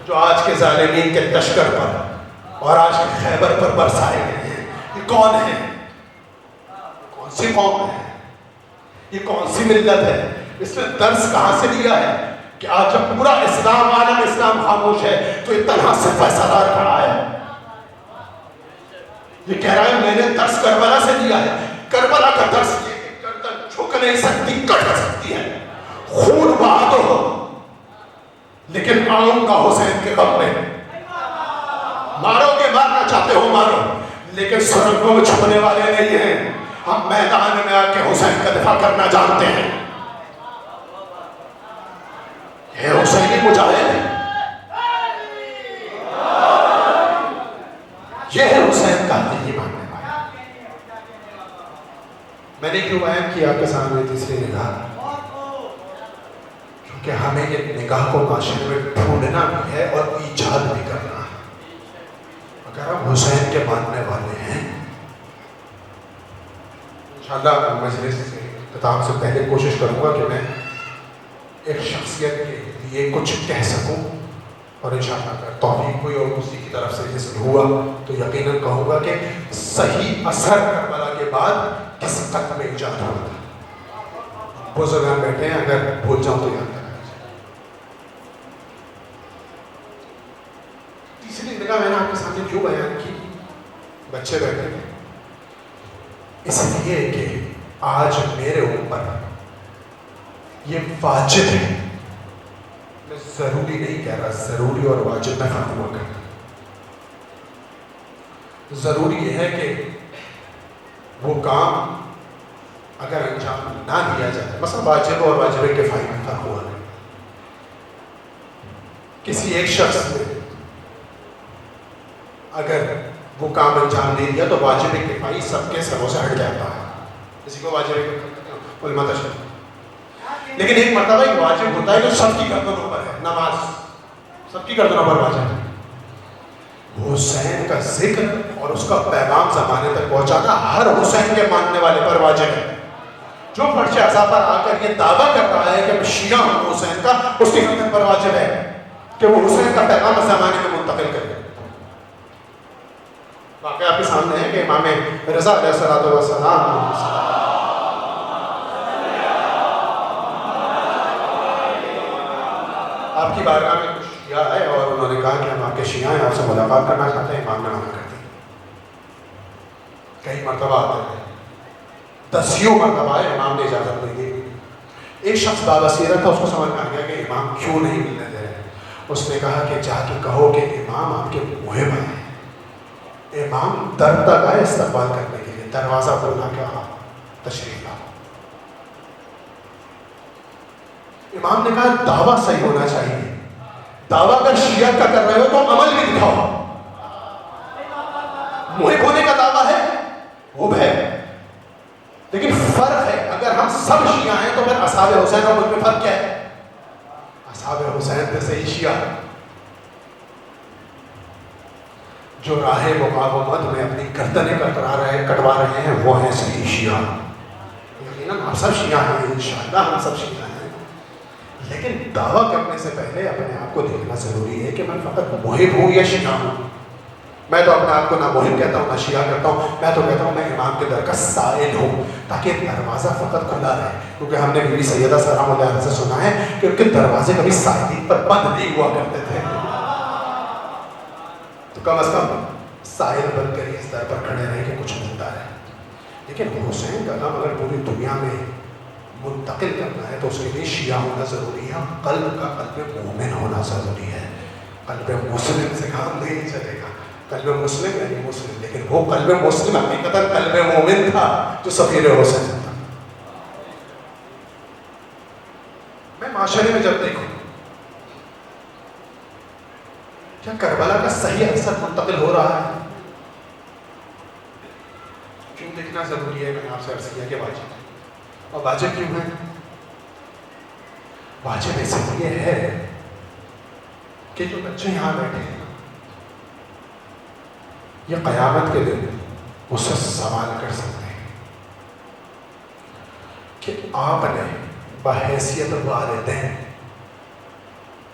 جو آج کے ظالمین کے لشکر پر اور آج کے خیبر پر برسائے گئے ہیں۔ یہ کون ہے؟ کون سی قوم ہے؟ یہ کون سی ملت ہے؟ اس نے درس کہاں سے لیا ہے کہ آج جب پورا اسلام، عالم اسلام خاموش ہے تو یہ تنہا سے فیصلہ کھڑا ہے؟ یہ کہہ رہا ہے میں نے درس کربلا سے لیا ہے۔ کربلا کا درس یہ کہ گردن جھک نہیں سکتی، کٹ سکتی ہے، خون بہا تو ہو، لیکن آؤں گا حسین کے غم میں۔ مارو گے، مارنا چاہتے ہو مارو، لیکن سرنگوں میں چھپنے والے نہیں ہیں۔ ہم میدان میں آ کے حسین کا دفاع کرنا جانتے ہیں۔ یہ حسینی مجاہد، یہ ہے حسین کا دلی ماننے والا۔ میں نے کیوں بیان کیا آپ کے سامنے تیسری نگاہ؟ کیونکہ ہمیں یہ نگاہ کو معاشرے میں ڈھونڈنا بھی ہے اور ایجاد بھی کرنا ہے۔ اگر ہم حسین کے ماننے والے ہیں، انشاءاللہ مجلس سے اختتام سے پہلے کوشش کروں گا کہ میں ایک شخصیت کے لیے کچھ کہہ سکوں، اور انشاءاللہ اگر توفیق ہوئی اور اسی کی طرف سے جسے ہوا تو یقیناً کہوں گا کہ صحیح اثر کربلا کے بعد کس قتل میں ایجاد ہوا تھا۔ بزرگان بیٹھے ہیں، اگر بھول جاؤں تو یاد کرنا چاہیے۔ تیسری نگاہ میں نے آپ کے سامنے کیوں بیان کی؟ بچے بیٹھے ہیں، اس لیے کہ آج میرے اوپر یہ واجب ہے، میں ضروری نہیں کہہ رہا، ضروری اور واجب میں فرق ہوا کرتا۔ ضروری یہ ہے کہ وہ کام اگر انجام نہ دیا جائے، مثلا واجب اور واجب کفائی میں فرق ہوا ہے۔ کسی ایک شخص نے اگر وہ کام انجام دے دیا تو واجب کفائی سب کے سروں سے ہٹ جاتا ہے، کسی کو واجب علماء تشریح۔ لیکن ایک مرتبہ ایک واجب ہوتا ہے جو سب کی گردنوں پر ہے، نماز سب کی گردنوں پر واجب ہے۔ حسین کا ذکر اور اس کا پیغام زمانے تک پہنچانا ہر حسین کے ماننے والے پر واجب ہے۔ جو فرش عزا پر آ کر یہ دعویٰ کر رہا ہے کہ میں شیعہ ہوں حسین کا، اس کی گردن پر واجب ہے کہ وہ حسین کا پیغام زمانے میں منتقل کرے۔ واقعہ آپ کے سامنے ہے کہ امام رضا علیہ السلام آپ کی بارگاہ میں کچھ شیعہ ہے اور انہوں نے کہا کہ ہم آپ کے شیعہ ہیں، آپ سے ملاقات کرنا چاہتے ہیں۔ امام نے منع کر دی۔ کئی مرتبہ آتے ہیں، 10 مرتبہ آئے، امام نے اجازت نہیں دی۔ ایک شخص بابصیرت تھا، اس کو سمجھ میں آ گیا کہ امام کیوں نہیں ملنے دے رہے۔ اس نے کہا کہ جا کے کہو کہ امام آپ کے محب ہیں، امام در تک آئے استقبال کرنے کے لیے، دروازہ کھولا کہ آپ تشریف لاؤ۔ امام نے کہا دعویٰ صحیح ہونا چاہیے، دعویٰ اگر شیعہ کا کر رہے ہو تو عمل بھی دکھاؤ۔ محب ہونے کا دعویٰ ہے، وہ ہے، لیکن فرق ہے، اگر ہم سب شیعہ ہیں تو پھر اصحاب حسین اور مجھ میں فرق کیا ہے؟ اصحاب حسین پہ صحیح شیعہ جو راہ مقاومت میں اپنی گردنیں کٹوا رہے ہیں، وہ ہیں صحیح شیعہ۔ یقیناً ہم سب شیعہ ہیں، انشاءاللہ ہم سب شیعہ ہیں، لیکن دعویٰ کرنے سے پہلے اپنے آپ کو دیکھنا ضروری ہے کہ میں فقط محب ہوں یا شیعہ ہوں۔ میں تو اپنے آپ کو نہ محب کہتا ہوں نہ شیعہ کہتا ہوں، میں تو کہتا ہوں میں امام کے در کا سائل ہوں، تاکہ دروازہ فقط کھلا رہے، کیونکہ ہم نے بی بی سیدہ سلام اللہ علیہ سے سنا ہے کہ ان کے دروازے کبھی سائلین پر بند نہیں ہوا کرتے تھے، تو کم از کم سائل بن کر اس در پر کھڑے رہے کہ کچھ ملتا ہے۔ لیکن حسین کا غم اگر پوری دنیا میں منتقل کرنا ہے تو اس کے لیے شیعہ ہونا ضروری ہے، قلب کا قلب مومن ہونا ضروری ہے۔ قلب مسلم سے کام نہیں چلے گا، قلب مسلم یعنی مسلم، لیکن وہ قلب مسلم حقیقتاً قلب مومن تھا جو سفیر حسین تھا۔ میں معاشرے میں جب دیکھوں کیا کربلا کا صحیح اثر منتقل ہو رہا ہے، کیوں دیکھنا ضروری ہے؟ میں نے آپ سے عرض کیا کہ واجب ہے، اور واجب کیوں ہے؟ واجب اس لیے ہے کہ جو بچے یہاں بیٹھے ہیں یہ قیامت کے دن مجھ سے سوال کر سکتے ہیں کہ آپ نے بحیثیت والدین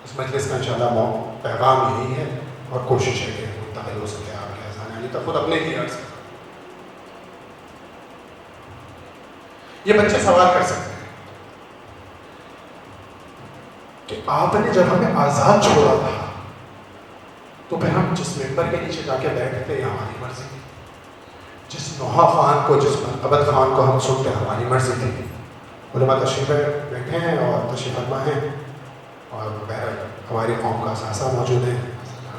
اس مجلس کا انشاءاللہ پیغام یہی ہے اور کوشش ہے کہ منتقل ہو سکے آپ کے اذان علی تک. خود اپنے لیے عرض کرتا ہوں. یہ بچے سوال کر سکتے ہیں کہ آپ نے جب ہمیں آزاد چھوڑا تھا تو پھر ہم جس ممبر کے نیچے جا کے بیٹھتے یہ ہماری مرضی تھی. جس نوحہ خان کو، جس عبد خان کو ہم سنتے ہماری مرضی تھی. علماء تشریف بیٹھے ہیں اور تشریف فرما ہیں اور ہماری قوم کا اثاثہ موجود ہے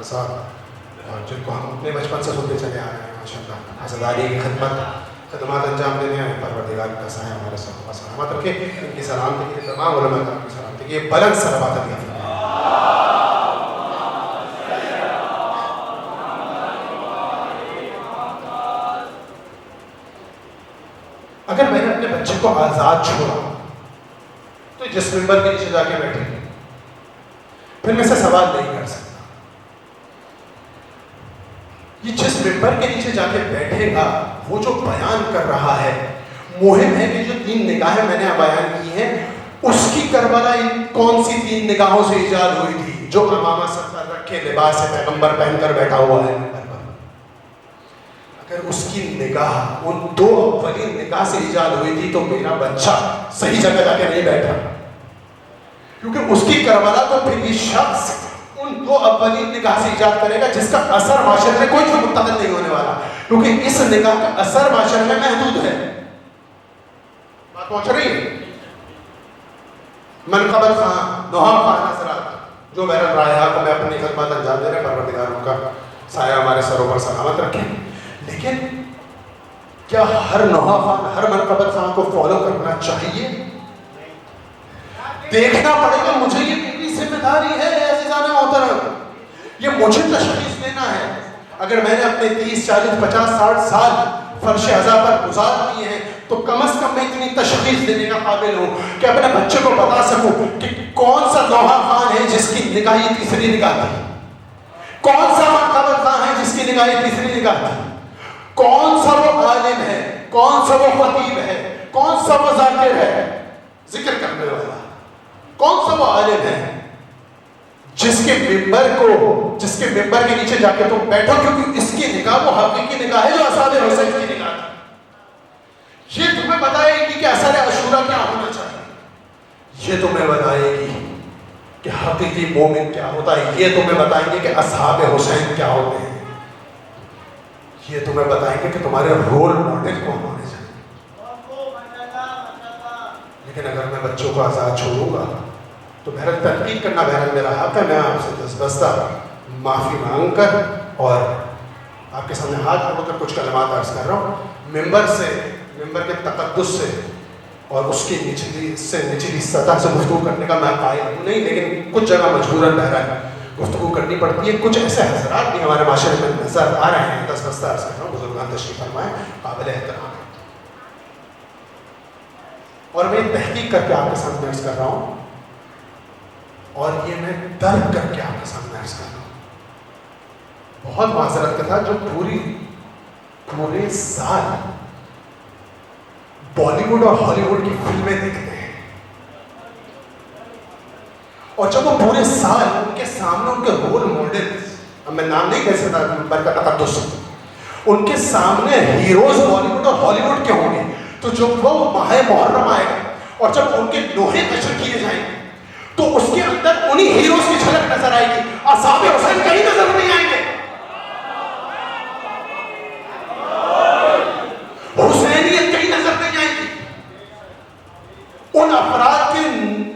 صاحب، اور جن کو ہم اپنے بچپن سے سنتے چلے آ رہے ہیں ماشاء اللہ. حضرت علی کی خدمات انجام دینے ہیں. پروردگار کا سایہ ہمارے سب کا سلامت رکھے. ان کی سلامتی کے تمام علماء کی سلامتی کے بلند صلوات عطا فرمائے. اگر میں نے اپنے بچے کو آزاد چھوڑا تو جس ممبر کے نیچے جا کے بیٹھے پھر میں سے سوال نہیں کر سکتا. یہ جس ممبر کے نیچے جا کے بیٹھے گا وہ جو بیان کر رہا ہے، مہم ہے کہ جو 3 نگاہیں میں نے بیان کی ہیں اس کی کربلا کون سی 3 نگاہوں سے ایجاد ہوئی تھی؟ جو امامہ سر پر رکھے لباس پیغمبر پہن کر بیٹھا ہوا ہے. اگر اس کی نگاہ ان 2 اولین نگاہ سے ایجاد ہوئی تھی تو میرا بچہ صحیح جگہ جا کے نہیں بیٹھا، کیونکہ اس کی کربلا تو پھر یہ شخص ان 2 اولین نگاہ سے ایجاد کرے گا جس کا اثر معاشرے میں کوئی منتقل نہیں ہونے والا، کیونکہ اس نگاہ کا اثر معاشرے میں محدود ہے. بات پہنچ رہی ہے؟ منقبت خان، نوحہ خان حضرات جو بہرحال رائحہ کو میں اپنی خدمات انجام دے رہے ہیں، پروردگار ان کا سایہ ہمارے سروں پر سلامت رکھے. لیکن کیا ہر نوحہ خان، ہر منقبت خان کو فالو کرنا چاہیے؟ دیکھنا پڑے گا. مجھے یہ میری ذمہ داری ہے عزیزان محترم، یہ مجھے تشخیص دینا ہے. اگر میں نے اپنے 30 40 50 60 سال فرش عزا پر گزار دیے ہیں تو کم از کم میں اتنی تشخیص دینے کا قابل ہوں کہ اپنے بچے کو بتا سکوں کہ کون سا نوحہ خان ہے جس کی نگاہ یہ تیسری نگاہ تھی، کون سا منقبت خان ہے جس کی نگاہ یہ تیسری نگاہ تھی، کون سا وہ عالم ہے، کون سا وہ خطیب ہے، کون سا وہ ذاکر ہے، ذکر کرنے والا، کون سا وہ عالم ہے جس کے ممبر کے نیچے جا کے تم بیٹھو، کیونکہ اس کی نگاہ وہ حقیقی نگاہ ہے جو اصحاب حسین کی نگاہ تھی. یہ تمہیں بتائے گی کہ اثر عاشورہ کیا ہونا چاہیے، یہ تمہیں بتائے گی کہ حقیقی مومن کیا ہوتا ہے، یہ تمہیں بتائیں گے کہ اصحاب حسین کیا ہوتے ہیں، یہ تمہیں بتائیں گے کہ تمہارے رول ماڈل کون ہونے چاہیے. لیکن اگر میں بچوں کو آزاد چھوڑوں گا تو بہرحال تحقیق کرنا بہرحال میرا حق ہے. میں آپ سے دستبستہ معافی مانگ کر اور آپ کے سامنے ہاتھ جوڑ کر کچھ کلمات عرض کر رہا ہوں. ممبر کے تقدس سے اور اس کی نچلی سطح سے گفتگو کرنے کا میں قائل ہوں نہیں، لیکن کچھ جگہ مجبوراً بہرحال گفتگو کرنی پڑتی ہے. کچھ ایسے حضرات بھی ہمارے معاشرے میں نظر آ رہے ہیں، دستبستہ عرض کر رہا ہوں، بزرگان تشریف فرمائیں، قابل احترام ہے. اور میں تحقیق کر کے آپ کے سامنے عرض کر رہا ہوں اور یہ میں درد کر کے آپ کے سامنے عرض کر رہا ہوں. بہت معذرت کا تھا جو پورے سال بالی ووڈ اور ہالی ووڈ کی فلمیں دیکھتے ہیں اور جب وہ پورے سال ان کے سامنے ان کے رول ماڈلز، اب میں نام نہیں کہہ سکتا ممبر کا تقدس، ان کے سامنے ہیروز بالی ووڈ اور ہالی ووڈ کے ہوں گے، تو جب وہ ماہ محرم آئے گا اور جب ان کے لوہے نشر کیے جائیں گے تو اس کے اندر انہی ہیروز کی جھلک نظر آئے گی. اصحاب حسین کہیں نظر نہیں آئیں گے، حسینیت کہیں نظر نہیں آئے گی.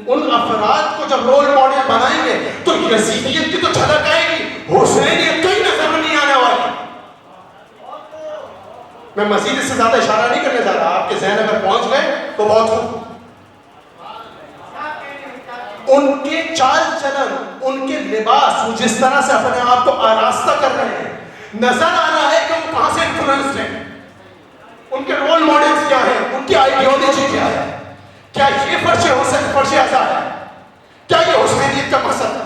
ان افراد کو جب رول ماڈل بنائیں گے تو یزیدیت کی تو جھلک آئے گی، حسینیت کہیں نظر نہیں آنے والی. میں مزید اس سے زیادہ اشارہ نہیں کرنے جا رہا، آپ کے ذہن اگر پہنچ گئے تو بہت خوب. ان کے چال چلن، ان کے لباس، وہ جس طرح سے اپنے آپ کو آراستہ کر رہے ہیں، نظر آ رہا ہے کہ وہ کہاں سے انفلوئنسڈ ہیں. ان کے رول ماڈلز کیا ہیں، ان کی آئیڈیالوجی کیا ہے. کیا یہ فرش عزا ہے؟ کیا یہ حسینیت کا مقصد ہے؟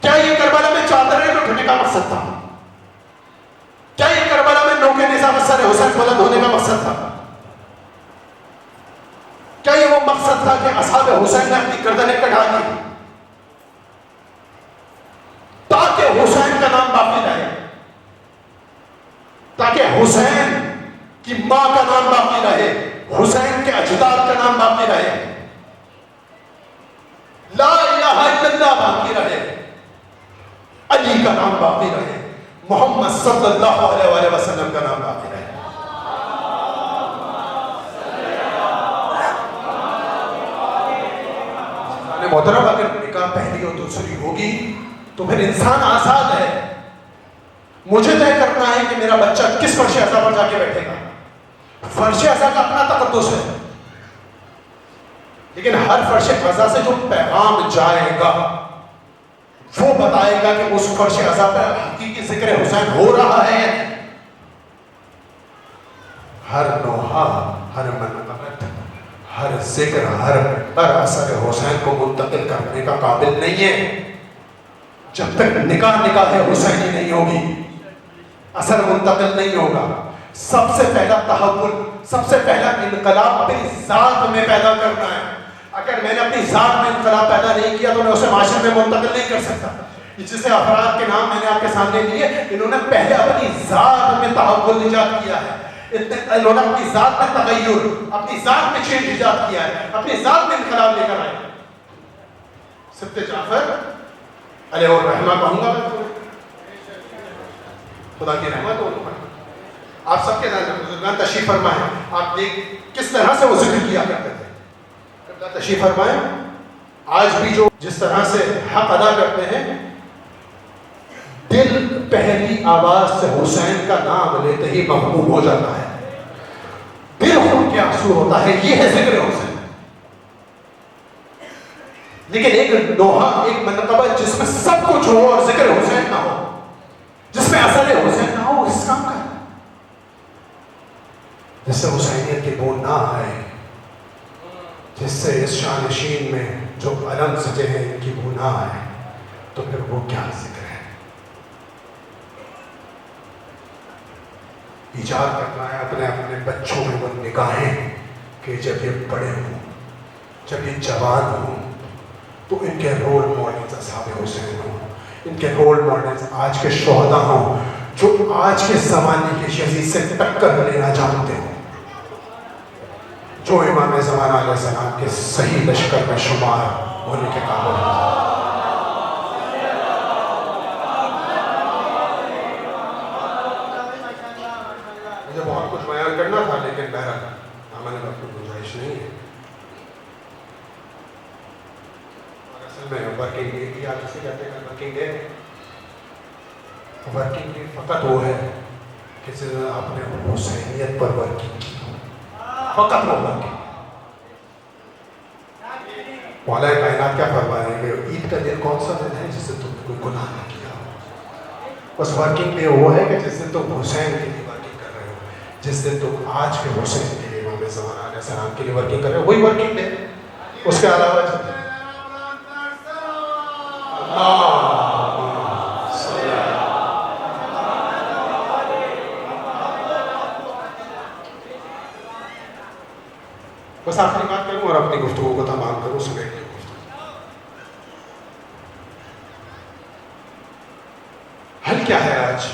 کیا یہ کربلا میں چادریں لٹنے کا مقصد تھا؟ کیا یہ کربلا میں نوکے نظام سر حسین بلند ہونے کا مقصد تھا؟ کیا یہ وہ مقصد تھا کہ اصحاب حسین نے اپنی گردنیں کٹا دی کا نام باقی رہے، محمد صلی اللہ علیہ وآلہ وسلم کا نام باقی رہے۔ محترم اگر نکاح پہلی اور دوسری ہوگی تو پھر انسان آزاد ہے، مجھے طے کرنا ہے کہ میرا بچہ کس فرش اعضاء پر جا کے بیٹھے گا۔ فرش اعضاء کا اپنا تقدس ہے، لیکن ہر فرش اعضاء سے جو پیغام جائے گا وہ بتائے گا کہ اس فرش اعضاء پر حقیقی ذکر حسین ہو رہا ہے یا نہیں۔ ہر نوحہ، ہر منقبت، ہر ذکر، ہر اثر حسین کو منتقل کرنے کا قابل نہیں ہے جب تک نکاح حسینی نہیں ہوگی، اثر منتقل نہیں ہوگا۔ سب سے پہلا تحول، سب سے پہلا انقلاب اپنی ذات میں پیدا کرنا ہے۔ اگر میں نے اپنی ذات میں انقلاب پیدا نہیں کیا تو میں اسے معاشرے میں منتقل نہیں کر سکتا۔ جسے افراد کے نام میں نے آپ کے سامنے لیے، انہوں نے پہلے اپنی ذات میں تحول ایجاد کیا ہے، انہوں نے اپنی ذات میں تغیر، اپنی ذات میں چینج ایجاد کیا ہے، اپنی ذات میں انقلاب لے کر آئے۔ سبت جعفر علیہ الرحمہ کہوں گا میں تمہیں، خدا کی رحمت ہو تمہیں۔ آپ سب کے بزرگان تشریف فرمائیں، آپ دیکھ کس طرح سے وہ ذکر کیا کرتے تھے۔ تشریف فرمائیں، آج بھی جو جس طرح سے حق ادا کرتے ہیں، دل پہلی آواز سے حسین کا نام لیتے ہی محبوب ہو جاتا ہے، دل خون کے آنسو ہوتا ہے، یہ ہے ذکر حسین۔ لیکن ایک نوحہ، ایک منقبہ جس میں سب کچھ ہو اور ذکر حسین نہ ہو، جس میں اثر حسین نہ ہو، اس کام کا ہے جس سے حسینیت کی بو نہ آئے، جس سے اس شانشین میں جو علم سجے ہیں ان کی بو نہ آئے، تو پھر وہ کیا ذکر ہے۔ ایجاد کرنا ہے اپنے اپنے بچوں میں وہ نگاہیں کہ جب یہ بڑے ہوں، جب یہ جوان ہوں، تو ان کے رول ماڈلز اصحاب حسین ہوں، ان کے رول ماڈلز آج کے شہداء ہوں جو آج کے زمانے کے یزید سے ٹکر لینا جانتے ہوں، جو امام زمانہ علیہ السلام کے صحیح لشکر میں شمار ہونے کے قابل ہیں۔ مجھے بہت کچھ بیان کرنا تھا لیکن بہرحال ہمارے وقت کی گنجائش نہیں ہے۔ اور اصل میں ورکنگ ڈے کی آج اسے کہتے ہیں ورکنگ ڈے، ورکنگ ڈے فقط وہ ہے کہ آپ نے حسینیت پر ورکنگ کی، فقط وہ ورکنگ۔ مولا کائنات کیا فرما رہے ہیں کہ عید کا دن کون سا دن ہے جس سے تم نے کوئی گناہ نہ کیا ہو؟ بس ورکنگ ڈے وہ ہے کہ جس دن تم حسین کے لیے ورکنگ کر رہے ہو، جس دن تم آج کے حسین کے لیے امام زمانہ علیہ السلام کے لیے ورکنگ کر رہے ہو، وہی ورکنگ ڈے۔ اس کے علاوہ بس آخری بات کروں اور اپنی گفتگو کو تمام کروں، سمیٹ لیں گفتگو۔ حل کیا ہے آج؟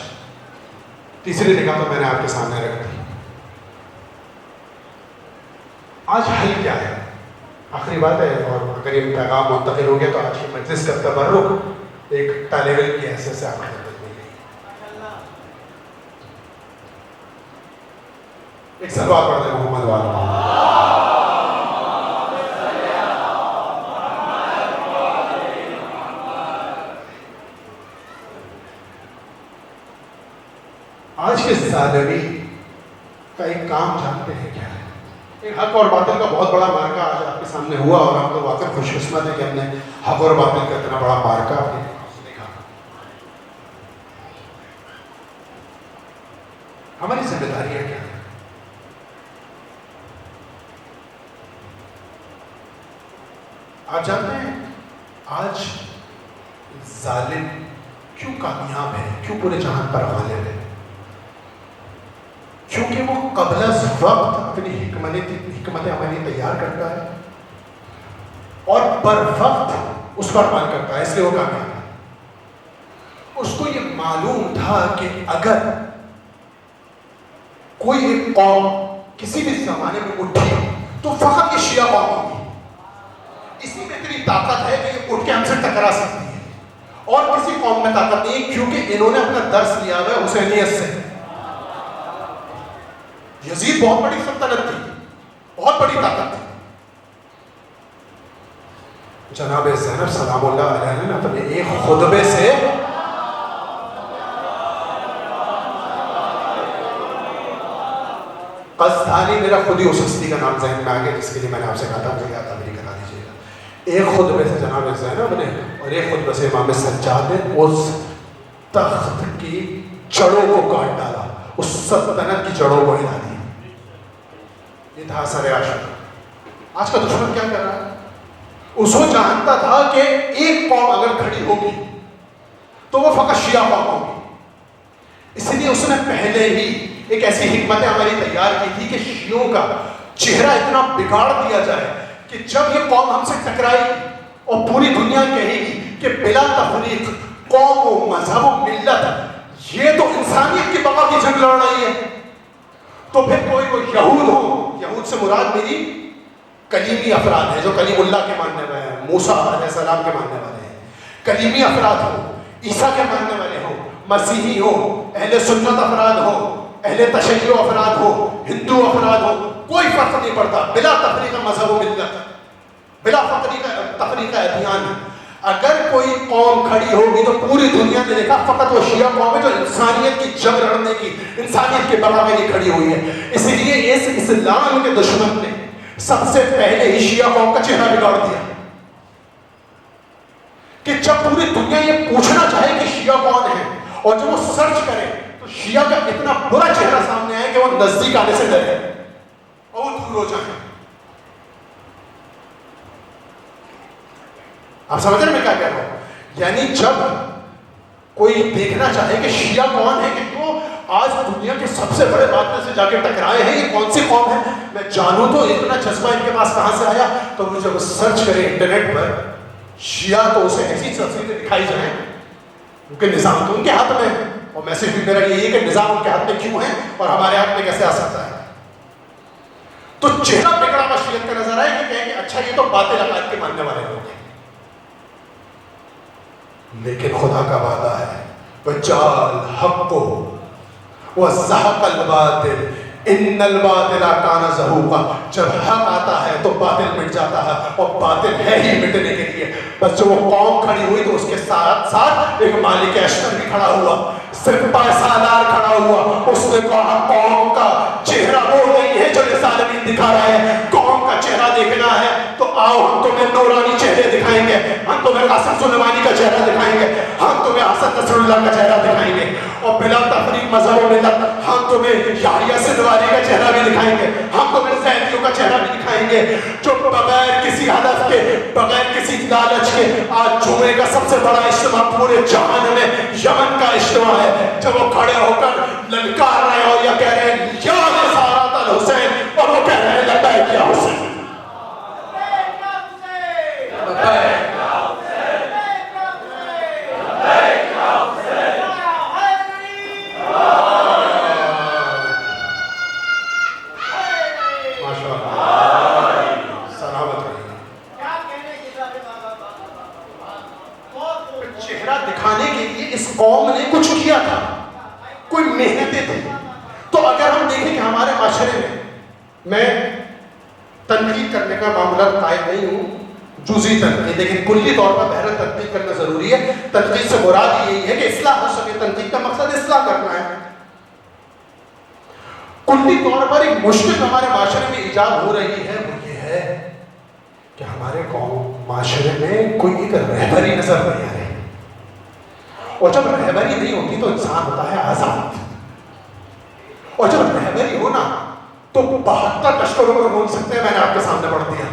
تیسری نگاہ تو میں نے آپ کے سامنے رکھ دی۔ آج حل کیا ہے؟ آخری بات ہے، اور اگر یہ پیغام منتقل ہو گیا تو آج کی مجلس کا تبرک ایک طالب علم کی حیثیت سے آپ کو مل گئی۔ ایک سلوات پڑھ دیں محمد والا۔ آج کے ظالمی کا ایک کام جانتے ہیں کیا ہے؟ ایک حق اور باطل کا بہت بڑا مارکہ آج آپ کے سامنے ہوا، اور ہم تو واقعی خوش قسمت ہے کہ ہم نے حق اور باطل کا اتنا بڑا مارکہ اپنی دیکھا۔ ہماری ذمہ داریاں کیا ہیں؟ آپ جانتے ہیں آج ظالم کیوں کامیاب ہے، کیوں پورے جہان پر غالب ہے؟ کیونکہ وہ قبل از وقت اپنی حکمت عملی تیار کرتا ہے اور بر وقت اس پر عمل کرتا ہے، اس لیے وہ کامیاب ہے۔ اس کو یہ معلوم تھا کہ اگر کوئی ایک قوم کسی بھی زمانے میں اٹھی تو فقط یہ شیعہ قوم ہوگی، اسی میں اتنی طاقت ہے کہ یہ اٹھ کے ہم سے ٹکرا سکتی ہے، اور کسی قوم میں طاقت نہیں ہے، کیونکہ انہوں نے اپنا درس لیا ہوا ہے حسینیت سے. یزید بہت بڑی سلطنت تھی، بہت بڑی طاقت تھی. جناب زینب سلام اللہ علیہ نے اپنے ایک خطبے سے قسطانی، میرا خود ہی اس ہستی کا نام ذہن میں آ گیا جس کے لیے میں نے آپ سے کہا تھا مجھے یاد تعبیری کرا دیجیے گا. ایک خطبے سے جناب زینب نے اور ایک خطبے سے امام سجاد نے اس تخت کی جڑوں کو کاٹ ڈالا، اس سلطنت کی جڑوں کو ہلا دیا. یہ تھا اثر عاشق. آج کا دشمن کیا کر رہا ہے؟ اس کو جانتا تھا کہ ایک قوم اگر کھڑی ہوگی تو وہ فقط شیعہ قوم ہوگی، اس لیے اس نے پہلے ہی ایک ایسی حکمت عملی تیار کی تھی کہ شیعوں کا چہرہ اتنا بگاڑ دیا جائے کہ جب یہ قوم ہم سے ٹکرائے گی اور پوری دنیا کہے گی کہ بلا تفریق قوم و مذہب و ملت یہ تو انسانیت کی بقا کی جنگ لڑ رہی ہے، تو پھر کوئی یہود ہو، یہود سے مراد میری کلیمی افراد ہیں جو کلیم اللہ کے ماننے والے ہیں، موسیٰ علیہ السلام کے ماننے والے ہیں، کلیمی افراد ہو، عیسیٰ کے ماننے والے ہو، مسیحی ہو، اہل سنت افراد ہو، اہل تشیع افراد ہو، ہندو افراد ہو، کوئی فرق نہیں پڑتا، بلا تفریق مذہب و ملت، بلا تفریق ادیان. اگر کوئی قوم کھڑی ہوگی تو پوری دنیا نے دیکھا فقط وہ شیعہ قوم ہے جو انسانیت کی جنگ لڑنے کی، انسانیت کے بقا کے لیے کھڑی ہوئی ہے. اس لیے اس اسلام کے دشمن نے سب سے پہلے ہی شیعہ قوم کا چہرہ بگاڑ دیا کہ جب پوری دنیا یہ پوچھنا چاہے کہ شیعہ کون ہے اور جب وہ سرچ کرے تو شیعہ کا اتنا برا چہرہ سامنے آئے کہ وہ نزدیک آنے سے ڈرے اور وہ دور ہو جائیں. آپ سمجھ رہے میں کیا کہہ رہا ہوں؟ یعنی جب کوئی دیکھنا چاہے کہ شیعہ کون ہے کہ تو آج دنیا کے سب سے بڑے بادشاہ سے جا کے ٹکرائے ہیں، یہ کون سی قوم ہے، میں جانوں تو اتنا جذبہ ان کے پاس کہاں سے آیا. تو وہ جب سرچ کرے انٹرنیٹ پر شیعہ تو اسے ایسی تصویریں دکھائی جائیں کیونکہ نظام تو ان کے ہاتھ میں ہے، اور میسج بھی میرا یہی ہے کہ نظام ان کے ہاتھ میں کیوں ہے اور ہمارے ہاتھ میں کیسے آ سکتا ہے. تو چہرہ بگڑا ہوا شیعت کا نظر آئے کہ کہیں کہ اچھا یہ تو باطل عقائد کے ماننے والے لوگ ہیں. لیکن خدا کا وعدہ ہے وَجَعَلَ الْحَقُّ وَزَهَقَ الْبَاطِلُ إِنَّ الْبَاطِلَ كَانَ زَهُوقًا. جب حق آتا ہے تو باطل مٹ جاتا ہے، اور باطل ہے ہی مٹنے کے لیے. بس جو وہ قوم کھڑی ہوئی تو اس کے ساتھ ساتھ ایک مالک اشتر بھی کھڑا ہوا، سپہ سالار کھڑا ہوا. اس نے کہا قوم کا چہرہ وہ نہیں ہے جو ظالمین دکھا رہے ہیں، قوم کا چہرہ دیکھنا ہے تو آؤ ہم تمہیں نورانی چہرے دکھائیں گے، ہم تمہیں قاسم سلیمانی کا چہرہ دکھائیں گے، ہم تمہیں حسن نصر اللہ کا چہرہ دکھائیں گے، اور بلا تفریق مذہب و ملت ہم تمہیں یحییٰ سندواری کا چہرہ بھی دکھائیں گے، ہم تمہیں زیدیوں کا چہرہ بھی دکھائیں گے جو بغیر کسی ہدف کے، بغیر کسی لالچ کے. آج جمعے کا سب سے بڑا اجتماع پورے جہان میں یمن کا اجتماع ہے، جب وہ کھڑے ہو کر للکار رہے ہو یا کہہ رہے ہیں یا نصارۃ الحسین، اور وہ کہہ رہے ہیں لبیک یا حسین. قوم نے کچھ کیا تھا، کوئی محنتیں تھیں. تو اگر ہم دیکھیں کہ ہمارے معاشرے میں تنقید کرنے کا معاملہ قائم نہیں ہوں، جزئی تنقید، لیکن کلی طور پر بہرحال تنقید کرنا ضروری ہے. تنقید سے مراد یہی ہے کہ اصلاح ہو سکے، تنقید کا مقصد اصلاح کرنا ہے. کلی طور پر ایک مشکل ہمارے معاشرے میں ایجاد ہو رہی ہے، وہ یہ ہے کہ ہمارے قوم معاشرے میں کوئی ایک رہبری نظر نہیں آ رہی، اور جب رہبری نہیں ہوتی تو انسان ہوتا ہے آزاد، اور جب رہبری ہونا تو 72 لشکروں کو روک سکتے ہیں. میں نے آپ کے سامنے پڑھ دیا،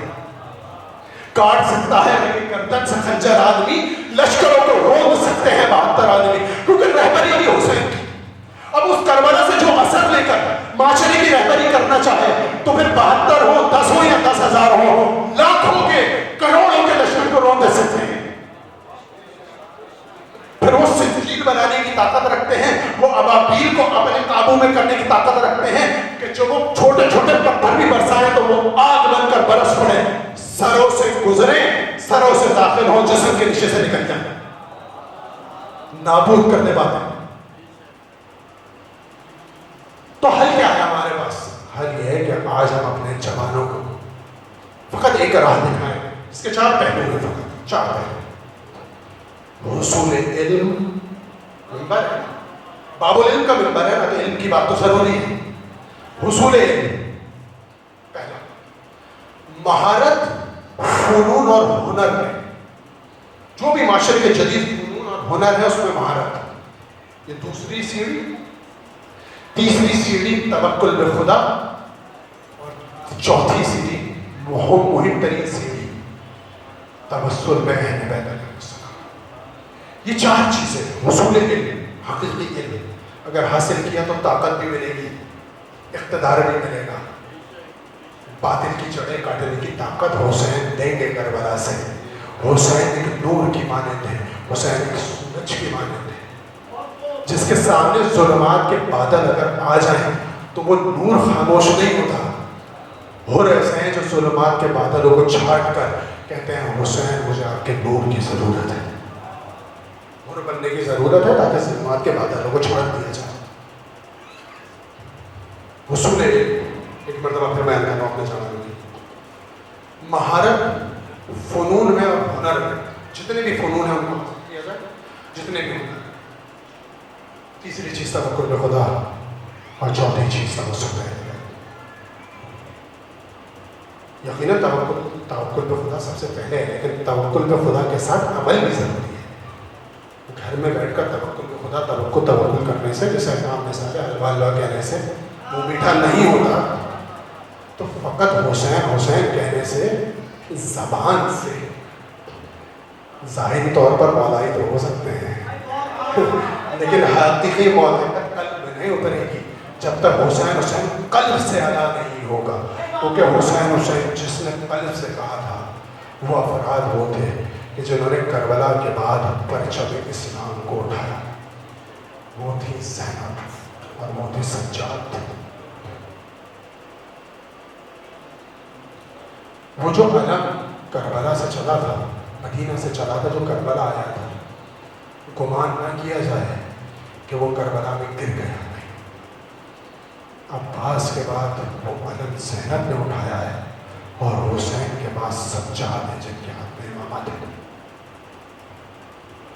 کاٹ سکتا ہے لیکن گردن سے خنجر آدمی، لشکروں کو روک سکتے ہیں 72 آدمی، کیونکہ رہبری نہیں ہو سکتی. اب اس کربلا سے جو اثر لے کر معاشرے کی رہبری کرنا چاہے تو پھر 72 ہو، 10 ہو یا 10,000 ہو، لاکھوں کے کروڑوں کے لشکر کو روک دے سکتے ہیں. پھر وہ سجیل بنانے کی طاقت رکھتے ہیں، وہ ابابیل کو اپنے قابو میں کرنے کی طاقت رکھتے ہیں کہ جو وہ چھوٹے چھوٹے پتھر بھی برسائیں تو وہ آگ بن کر برس پڑے، سروں سے گزریں، سروں سے داخل ہوں، جسم کے نیچے سے نکل جائیں. نابود کرنے باتیں. تو حل کیا ہے ہمارے پاس؟ حل یہ ہے کہ آج ہم اپنے جوانوں کو فقط ایک راہ دکھائیں. اس کے 4 پہلو ہیں، فقط 4 پہلو. حصول علم ممبر ہے، باب العلم کا ممبر ہے نا، تو علم کی بات تو ضروری ہے. حصول علم پہلا. مہارت فنون اور ہنر میں، جو بھی معاشرے کے جدید فنون اور ہنر ہے اس میں مہارت. یہ دوسری سیڑھی. تیسری سیڑھی توکل بخدا، اور چوتھی سیڑھی مہم ترین سیڑھی توسل میں اہل بیت علیہ السلام. یہ 4 چیزیں حصول علم، حقیقی علم اگر حاصل کیا تو طاقت بھی ملے گی، اقتدار بھی ملے گا. باطل کی جڑیں کاٹنے کی طاقت حسین دیں گے کربلا سے. حسین ایک نور کی مانند ہے، حسین ایک سورج کی مانند ہے جس کے سامنے ظلمات کے بادل اگر آ جائیں تو وہ نور خاموش نہیں ہوتا. اور ایسے ہیں جو ظلمات کے بادلوں کو چھاٹ کر کہتے ہیں حسین مجھے آپ کے نور کی ضرورت ہے. نور بننے کی ضرورت ہے تاکہ ظلمات کے بادلوں کو چھاٹ دیا جائے. حصول ایک مرتبہ پھر میں اپنے جوانوں کی مہارت فنون میں اور ہنر میں، جتنے بھی فنون ہیں ان کو حاصل کیا جائے، جتنے بھی ہنر. تیسری چیز توکل بخدا، اور چوتھی چیز توسل ہے. یقیناً توکل بخدا سب سے پہلے ہے، لیکن توکل بخدا کے ساتھ عمل بھی ضروری ہے. گھر میں بیٹھ کر توکل بخدا توکل کرنے سے، جیسے امام مثال حلوہ حلوہ کہنے سے وہ میٹھا نہیں ہوتا. تو فقط حسین حسین کہنے سے زبان سے ظاہری طور پر مولائی تو ہو سکتے ہیں لیکن حقیقی مولائی قلب میں نہیں اترے گی جب تک حسین حسین قلب سے ادا نہیں ہوگا. کیونکہ حسین حسین جس نے قلب سے کہا تھا وہ افراد وہ تھے کہ جنہوں نے کربلا کے بعد پرچم اسلام کو اٹھایا. وہ تھی زینب اور وہ تھی سجاد. وہ جو علم کربلا سے چلا تھا، مدینہ سے چلا تھا، جو کربلا آیا تھا، گمان نہ کیا جائے کہ وہ کربلا میں گر گیا. عباس کے بعد وہ علم زینب نے اٹھایا ہے، اور حسین کے پاس سجاد ہے جن کے ہاتھ میں امامت ہے.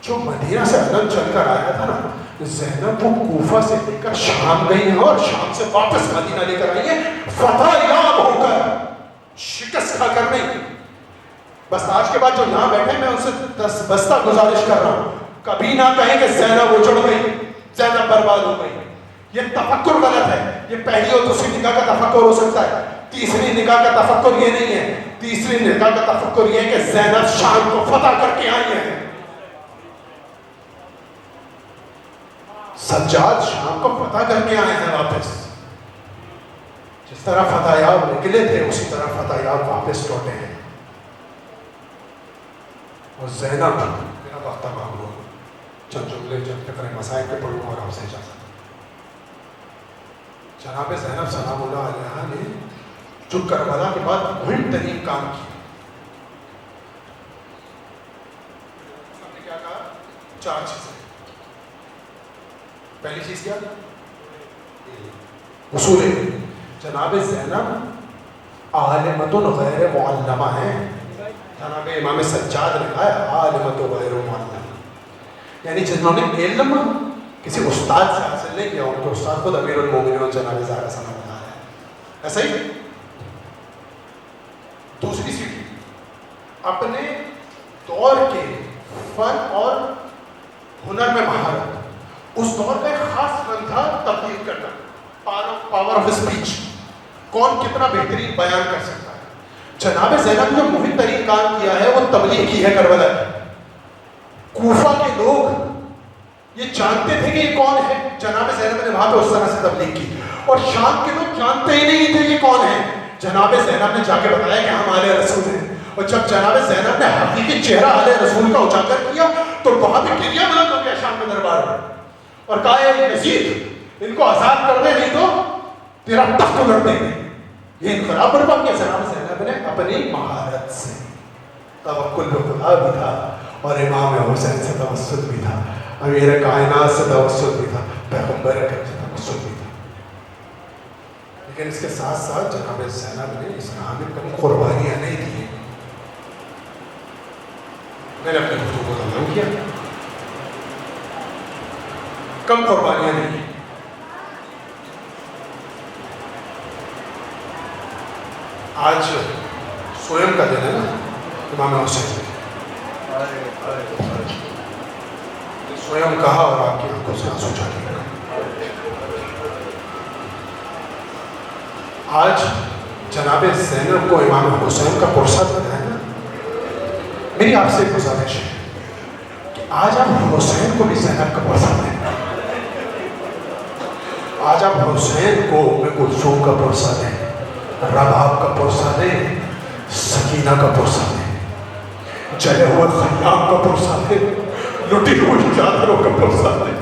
جو مدینہ سے علم چل کر آیا تھا نا، زینب وہ کوفہ سے لے کر شام گئی ہیں اور شام سے واپس مدینہ لے کر آئی ہیں، فتح یاب ہو کر، شکست کھا کر نہیں. بس آج کے بعد جو یہاں بیٹھے میں ان سے دستبستہ گزارش کر رہا ہوں، کبھی نہ کہیں کہ زینب اجڑ گئی، زینب برباد ہو گئی. یہ تفکر غلط ہے. یہ پہلی اور دوسری نکاح کا تفکر ہو سکتا ہے، تیسری نکاح کا تفکر یہ نہیں ہے. تیسری نکاح کا تفکر یہ ہے کہ زینب شام کو فتح کر کے آئی ہیں. سجاد شام کو فتح کر کے آئے ہیں واپس. جس طرح فتح یاب نکلے تھے اسی طرح فتح یاب واپس لوٹے ہیں. اور زینب، میرا وقت تمام ہوا، چند جملے جب فکر مسائل پہ پڑھوں اور آپ سے اجازت. جناب زینب سلام اللہ علیہ نے جو کربلا کے بعد مہم ترین کام کیا، نے کیا کہا؟ 4 چیزیں. پہلی چیز کیا؟ اصول. جناب زینب عالمۃ غیر معلمہ ہیں. جناب امام سجاد نے کہا ہے عالمۃ غیر معلمہ، یعنی جنہوں نے علم کسی استاد سے حاصل نہیں کیا، ان کے استاد خود امیر المومنین جناب زہرا سلام اللہ علیہ. ایسا ہی دوسری سیڑھی، اپنے دور کے فن اور ہنر میں مہارت. اس دور کا ایک خاص فن تھا تبلیغ کرنا، پاور آف اسپیچ. کون کتنا بہترین بیان کر سکتا ہے. جناب زینب نے جو مہم ترین کام کیا ہے وہ تبلیغ کی ہے کربلا کی. کوفہ کے لوگ یہ جانتے تھے کہ یہ کون ہے. جناب زینب نے وہاں پہ اس طرح سے تبلیغ کی. اور شام کے لوگ جانتے ہی نہیں تھے یہ کون ہے. جناب زینب نے جا کے بتایا کہ ہم آل رسول ہیں. اور جب جناب زینب نے حقیقی چہرہ آل رسول کا اجاگر کیا تو وہاں پہ گریہ بلند ہو گیا شام کے دربار میں، اور کہا اے یزید ان کو آزاد کر دے نہیں تو تیرا تخت الٹ دیں گے. یہ انقلاب برپا کیا جناب زینب نے اپنی مہارت سے. توکل بخدا بھی تھا اور امام حسین سے توسل بھی تھا. امیر کائنات سے توسل بھی تھا، پیغمبر اکرم سے توسل بھی تھا، لیکن اس کے ساتھ ساتھ جناب زینب نے اس کام میں کم قربانیاں نہیں دی. میں نے اپنے گفتگو کو تمام کیا، کم قربانیاں نہیں. آج سویم کا دن ہے نا امام حسین، سویم کہا اور آپ کی آنکھوں سے آنسو چلے. آج جناب زینب کو امام حسین کا پرسہ دینا ہے نا. میری آپ سے گزارش ہے کہ آج آپ حسین کو بھی زینب کا پرسہ دیں. آج آپ حسین کو ام کلثوم کا پرسہ دیں، رباب کا پرسہ دیں، سکینہ کا پرسہ دیں، جلے ہوئے خیام کا پرسہ دیں، لٹی ہوئی چادروں کا پرسہ دیں،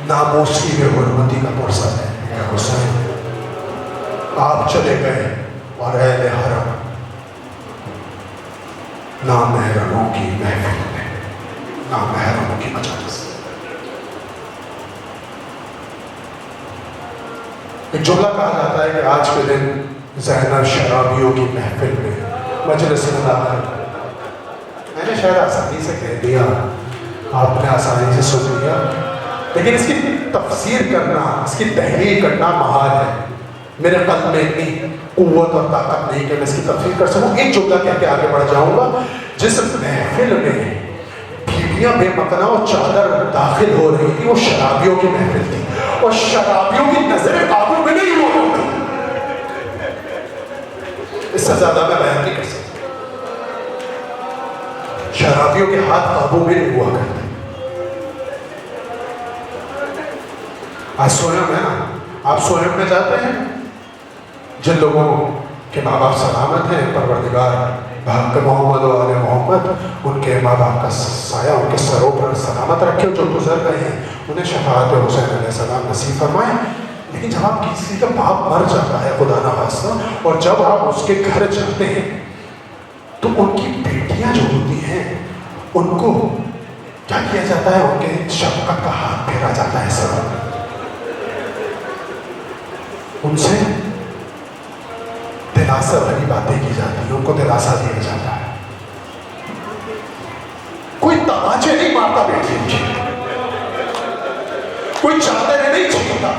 ناموسی میں حرمتی کا پرسہ دیں. اے حسین، آپ چلے گئے اور اہل حرم نامحرموں کی محفل میں، نامحرموں کی مجالس. ایک جملہ کہا جاتا ہے کہ آج کے دن زینب شرابیوں کی محفل میں مجلس میں داخل. میں نے شاید آسانی سے کہہ دیا، آپ نے آسانی سے سن لیا، لیکن اس کی تفسیر کرنا، اس کی تحریر کرنا محال ہے. میرے قلب میں اتنی قوت اور طاقت نہیں کہ میں اس کی تفسیر کر سکوں. ایک جملہ کہہ کے آگے بڑھ جاؤں گا. جس محفل میں بیویاں بے مکنا اور چادر داخل ہو رہی تھی وہ شرابیوں کی محفل تھی، اور شرابیوں کی نظر قابو میں نہیں ہوا کرتی. اس سے زیادہ میں بیان نہیں کر سکتا. شرابیوں کے ہاتھ قابو میں نہیں ہوا کرتے. آج سویم ہے نا، آپ سویم میں جاتے ہیں، جن لوگوں کے ماں باپ سلامت ہیں، پروردگار بحق محمد و آل محمد ان کے ماں باپ کا سایہ ان کے سروں پر سلامت رکھے. جو گزر گئے ہیں انہیں شفاعت حسین علیہ السلام نصیب فرمائے. لیکن جب آپ کسی کا باپ مر جاتا ہے خدا نہ خواستہ، اور جب آپ اس کے گھر جاتے ہیں تو ان کی بیٹیاں جو ہوتی ہیں ان کو کیا کیا جاتا ہے؟ ان کے شفقت کا ہاتھ پھیرا جاتا ہے سر، ان سے دلاسا بھری باتیں کی جاتی ہیں، ان کو دلاسا دیا جاتا ہے. کوئی تماچے نہیں مارتا بیٹی کی، کوئی چادریں نہیں چھیڑتا،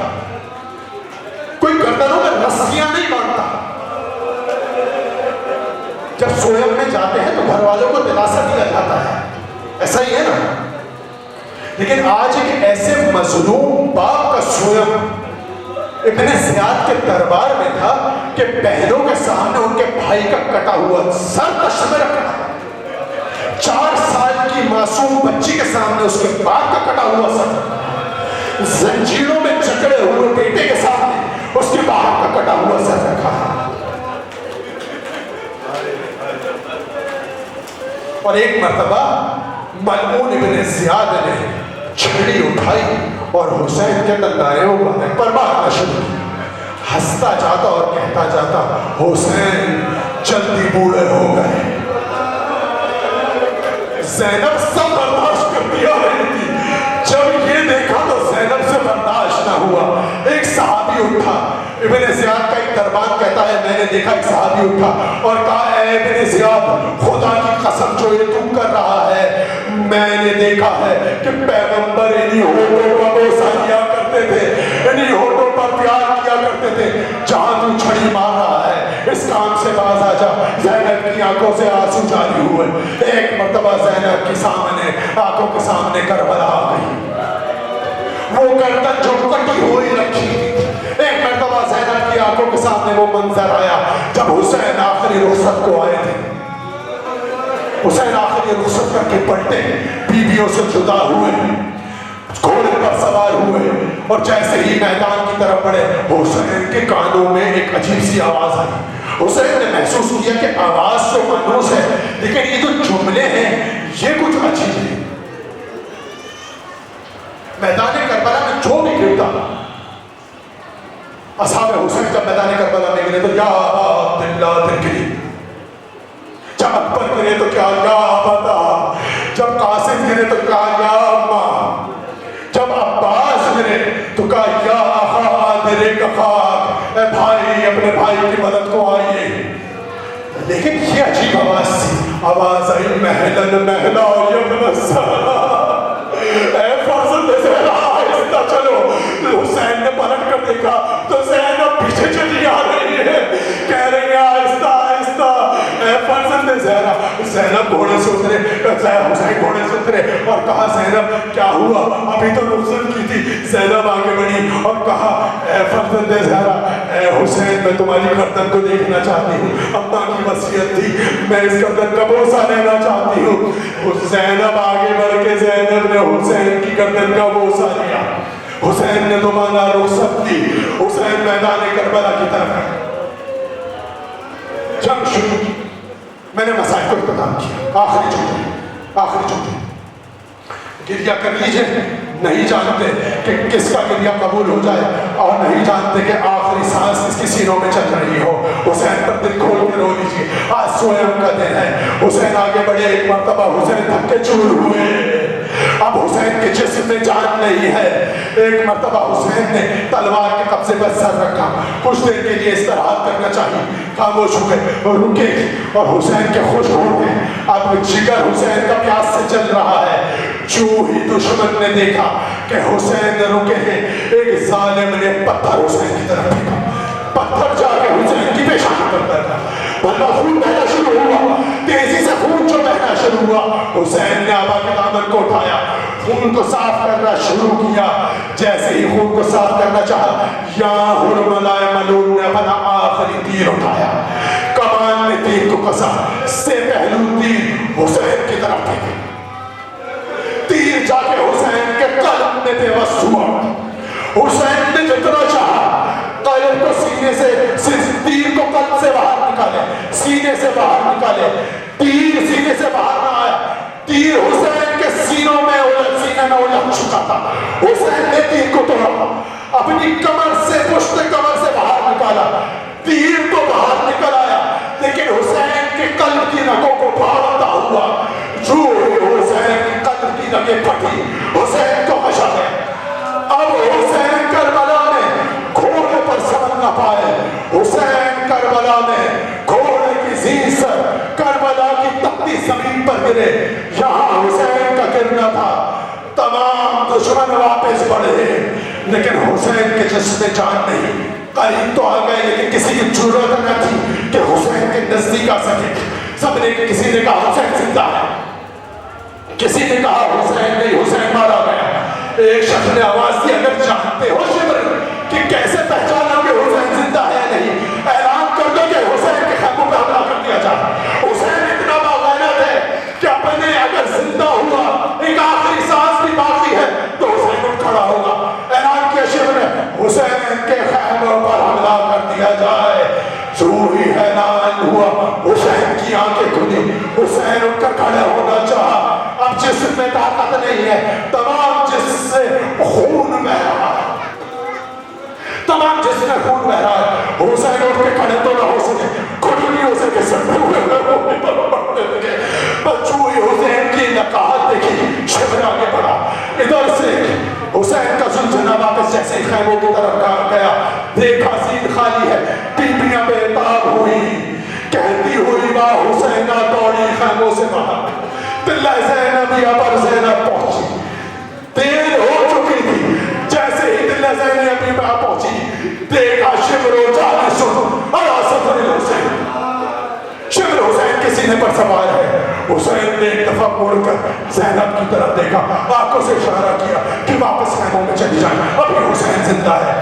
کوئی گردنوں میں رسیاں نہیں باندھتا. جب سویم میں جاتے ہیں تو گھر والوں کو دلاسا دیا جاتا ہے، ایسا ہی ہے نا. لیکن آج ایک ایسے مظلوم باپ کا سویم ابن زیاد کے دربار میں تھا کہ بہنوں کے سامنے ان کے بھائی کا کٹا ہوا سر تشت میں رکھا. 4 سال کی معصوم بچی کے سامنے اس کے باپ کا کٹا ہوا سر، زنجیروں میں جکڑے ہوئے بیٹے کے سامنے اس کے باپ کا کٹا ہوا سر رکھا. اور ایک مرتبہ ملعون ابن زیاد نے چھڑی اٹھائی اور حسین کے دندانوں پر مارنا شروع کیا. ہنستا جاتا اور کہتا جاتا، حسین جلدی بوڑھے ہو گئے. زینب سب برداشت کرتی آ رہی تھی، جب یہ دیکھا تو زینب سے برداشت نہ ہوا. ایک صحابی اٹھا، ابن زیاد کا ایک دربان کہتا ہے میں نے دیکھا ایک صحابی اٹھا اور کہا اے ابن زیاد، خدا کی قسم جو یہ تم کر رہا ہے میں نے دیکھا ہے کہ پیغمبر انہی ہونٹوں کا بوسہ کیا کرتے تھے، انہی ہونٹوں پر پیار کیا کرتے تھے. جہاں تو چھڑی مار رہا ہے اس کام سے باز آ جا. زینب کی آنکھوں سے آنسو جاری ہوئے. ایک مرتبہ زینب کے سامنے آنکھوں کے سامنے کربلا آ گئی، وہ گردن جو کٹی ہوئی رکھی تھی. ایک مرتبہ زینب کی آنکھوں کے سامنے وہ منظر آیا جب حسین آخری رخصت کو آئے تھے. حسین آخری رخصت کر کے پلٹے، بیویوں سے جدا ہوئے، گھوڑے پر سوار ہوئے، اور جیسے ہی میدان کی طرف بڑھے حسین کے کانوں میں ایک عجیب سی آواز آئی. حسین نے محسوس کیا کہ آواز تو مانوس ہے لیکن یہ جو جملے ہیں یہ کچھ عجیب ہے. میدان کربلا میں جو بھی گرتا، اصحاب حسین جب میدان کربلا میں گرے تو یا ابا عبداللہ ترکری، جب اکبر گرے تو کیا یا ابا، جب قاسم گرے نے تو کہا یا اماں، جب عباس گرے تو کہا یا اخا ادرک اخاک، اے بھائی اپنے بھائی کی مدد کو آئیے. لیکن یہ عجیب آواز تھی، آواز آئی مہلن مہلا یبن الزہرا، اے فرزند زہرا آہستہ چلو. حسین نے پلٹ کر دیکھا تو زینب پیچھے چلی آ رہی ہے، کہہ رہی ہے آہستہ آہستہ اے فرزند زہرا. زینب گھوڑے سے اترے، حسین گھوڑے سے اترے اور کہا زینب کیا ہوا؟ ابھی تو رخصت کی تھی. زینب آگے بڑھی اور کہا اے فرزند زہرا، اے حسین میں تمہاری گردن کو دیکھنا چاہتی ہوں، اماں کی وصیت تھی، میں اس گردن کا بوسہ لینا چاہتی ہوں. زینب آگے بڑھ کے زینب نے حسین کی گردن کا بوسہ لیا. حسین نے تو مانا رخصت دی. حسین میدان کربلا کی طرف جنگ شروع کی. میں نے مسائل کو اختتام کیا. آخری جملے گریہ کر لیجئے. نہیں جانتے کہ کس کا گریہ قبول ہو جائے اور نہیں جانتے کہ آخری سانس کس کی سینوں میں چل رہی ہو. حسین پر دل کھول کے رو لیجئے. آج سوئم کا دن ہے. حسین آگے بڑھے. ایک مرتبہ حسین دھکے چور ہوئے. اب حسین کے جسم میں جان نہیں ہے. ایک مرتبہ حسین نے تلوار کے قبضے پر سر رکھا. کچھ دیر کے لیے استراحت کرنا چاہیے. خاموش ہوئے اور رکے اور حسین کے خوش ہو گئے. اب جگر حسین کا پیاس سے چل رہا ہے. جو ہی دشمن نے دیکھا کہ حسین رکے ہیں، ایک ظالم نے پتھر حسین کی طرف پھینکا. پتھر جا کے حسین کی پیشانی پر بیٹھا. بندہ خون بہنا شروع ہوا. تیزی سے خون جو بہنا شروع ہوا. حسین نے آبا کے دامن کو اٹھایا، خون کو صاف کرنا شروع کیا. جیسے ہی خون کو صاف کرنا چاہا، یا حرملائے ملون نے اپنا آخری تیر اٹھایا. کمان نے تیر کو کسا. سے پہلو تیر حسین کی طرف پھینکے. تیر جا کے حسین کے قلب میں پیوست ہوا. حسین نے جتنا چاہا قلب کو سینے سے، تیر کو قلب سے باہر نکالے، سینے سے باہر نکالے. تیر سینے سے باہر نہ آیا. تیر حسین کے سینوں میں سینے میں الجھ چکا تھا. حسین نے تیر کو توڑا، اپنی کمر سے، پشت کمر سے باہر نکالا. تیر تو باہر نکل آیا لیکن حسین کے قلب کی رگوں کو پھاڑتا ہوا. جو حسین کی قلب کی رگیں پھٹی، حسین کو خشا ہے. اب حسین کربلا میں گھوڑے پر سمجھ نہ پائے. حسین کربلا میں گھوڑے کی زین سر کربلا کی تپتی زمین پر گرے. یہاں حسین کا گرنا تھا. تمام دشمن واپس بڑھے لیکن حسین کے جسم میں جان نہیں. قریب تو آ گئے لیکن کسی کی ضرورت نہ تھی کہ حسین کے نزدیک آ سکے. سب نے، کسی نے کہا حسین زندہ ہے، کسی نے کہا حسین نہیں، حسین مارا گیا. ایک شخص نے آواز دی اگر جانتے ہو شبر کہ کیسے پہچانا کہ حسین زندہ ہے نہیں، اعلان کر دو کہ حسین کے خیموں پہ حملہ کر دیا جائے. حسین اتنا باغیرت ہے کہ اپنے اگر زندہ ہوا، ایک آخری سانس بھی باقی ہے تو حسین اٹھ کھڑا ہوگا. اعلان کیا شبر نے حسین کے خیموں پر حملہ کر دیا جائے. جو ہی اعلان ہوا حسین کی آنکھیں کھلی. حسین اٹھ کر کھڑے ہونا چاہا. اب جسم میں طاقت نہیں ہے، تمام جسم سے خون بہ رہا ہے، تمام جسم میں خون بہ رہا ہے. حسین اٹھ کے کھڑے تو نہ ہو سکے، گھٹنی ہو سکے، سڑے ہوئے پڑھنے لگے. بچوں ہی حسین کی نقاہت دیکھی، شبر آگے بڑھا. ادھر سے حسین کا زلجنہ واپس جیسے خیموں کی طرف گیا، دیکھا زین خالی ہے. بیبیاں بے تاب ہوئی، کہتی ہوئی واہ حسینہ دوڑی خیموں سے باہر. دلہ زینبیہ پر زینب پہنچی. دیر ہو چکی تھی. جیسے ہی دلہ زینبیہ پر پہنچی، دیکھا شبر و جالس علی صدر الحسین. شبر حسین کے سینے پر سوار ہے. حسین نے ایک دفعہ مڑ کر زینب کی طرف دیکھا، آنکھوں سے اشارہ کیا کہ واپس خیموں میں چلی جائیں، ابھی حسین زندہ ہے.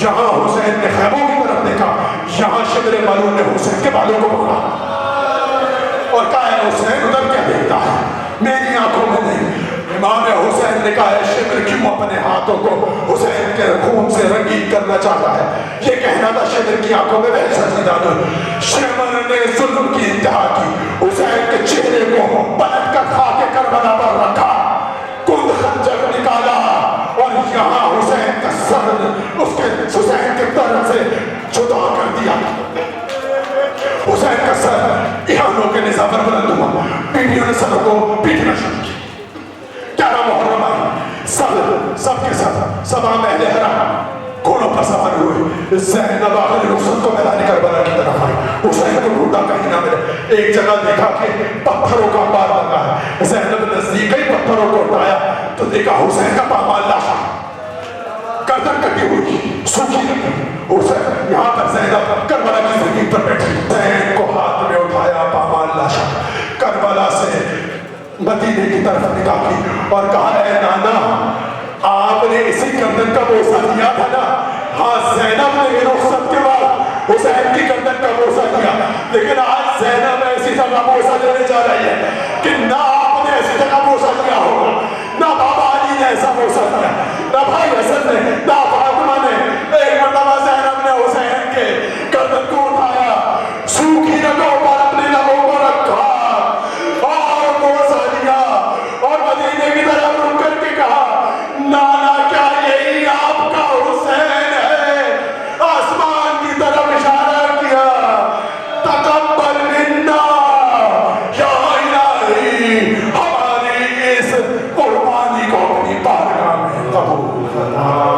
یہاں حسین نے خیموں کی طرف دیکھا، یہاں شبر ملون نے حسین کے بالوں کو پکڑا اور کہا ہے حسین ادھر کیا دیکھتا ہے، میری آنکھوں میں نہیں. امام حسین نے کہا ہے شبر کیوں اپنے ہاتھوں کو حسین کے خون سے رنگین کرنا چاہتا ہے. یہ کہنا تھا شبر کی آنکھوں میں وحشت کی دادر. شبر نے ظلم کی انتہا کی. حسین کے چہرے کو پلٹ کر خاک کربلا پر رکھا، کند خنجر نکالا اور یہاں حسین کا سر اس کے حسین کے طرف سے جدا کر دیا. حسین کا سر ایہانوں کے نظام پر بلند ہوا. بیویوں نے سروں کو پیٹنا شروع کی. زینب آخری رخصت کو میدان کربلا کی طرف آئی، حسین کو ڈھونڈا کہیں نہ ملے، ایک جگہ دیکھا کہ پتھروں کا پار لگا ہے، زینب نزدیک ہی پتھروں کو اٹھایا تو دیکھا حسین کا پامال لاشا، گردن کٹی ہوئی سوکھی لگی، حسین یہاں پر زینب کربلا کی زمین پر بیٹھی، حسین کو ہاتھ میں اٹھایا پامال لاشا، کربلا سے مدینے کی طرف نکاح کی اور کہا اے نانا آپ نے اسی گردن کا بوسہ دیا تھا نا، ہاں زینب نے رخصت کے بعد حسین کی گردن کا بوسہ دیا، لیکن آج زینب ایسی جگہ بوسہ دینے جا رہی ہے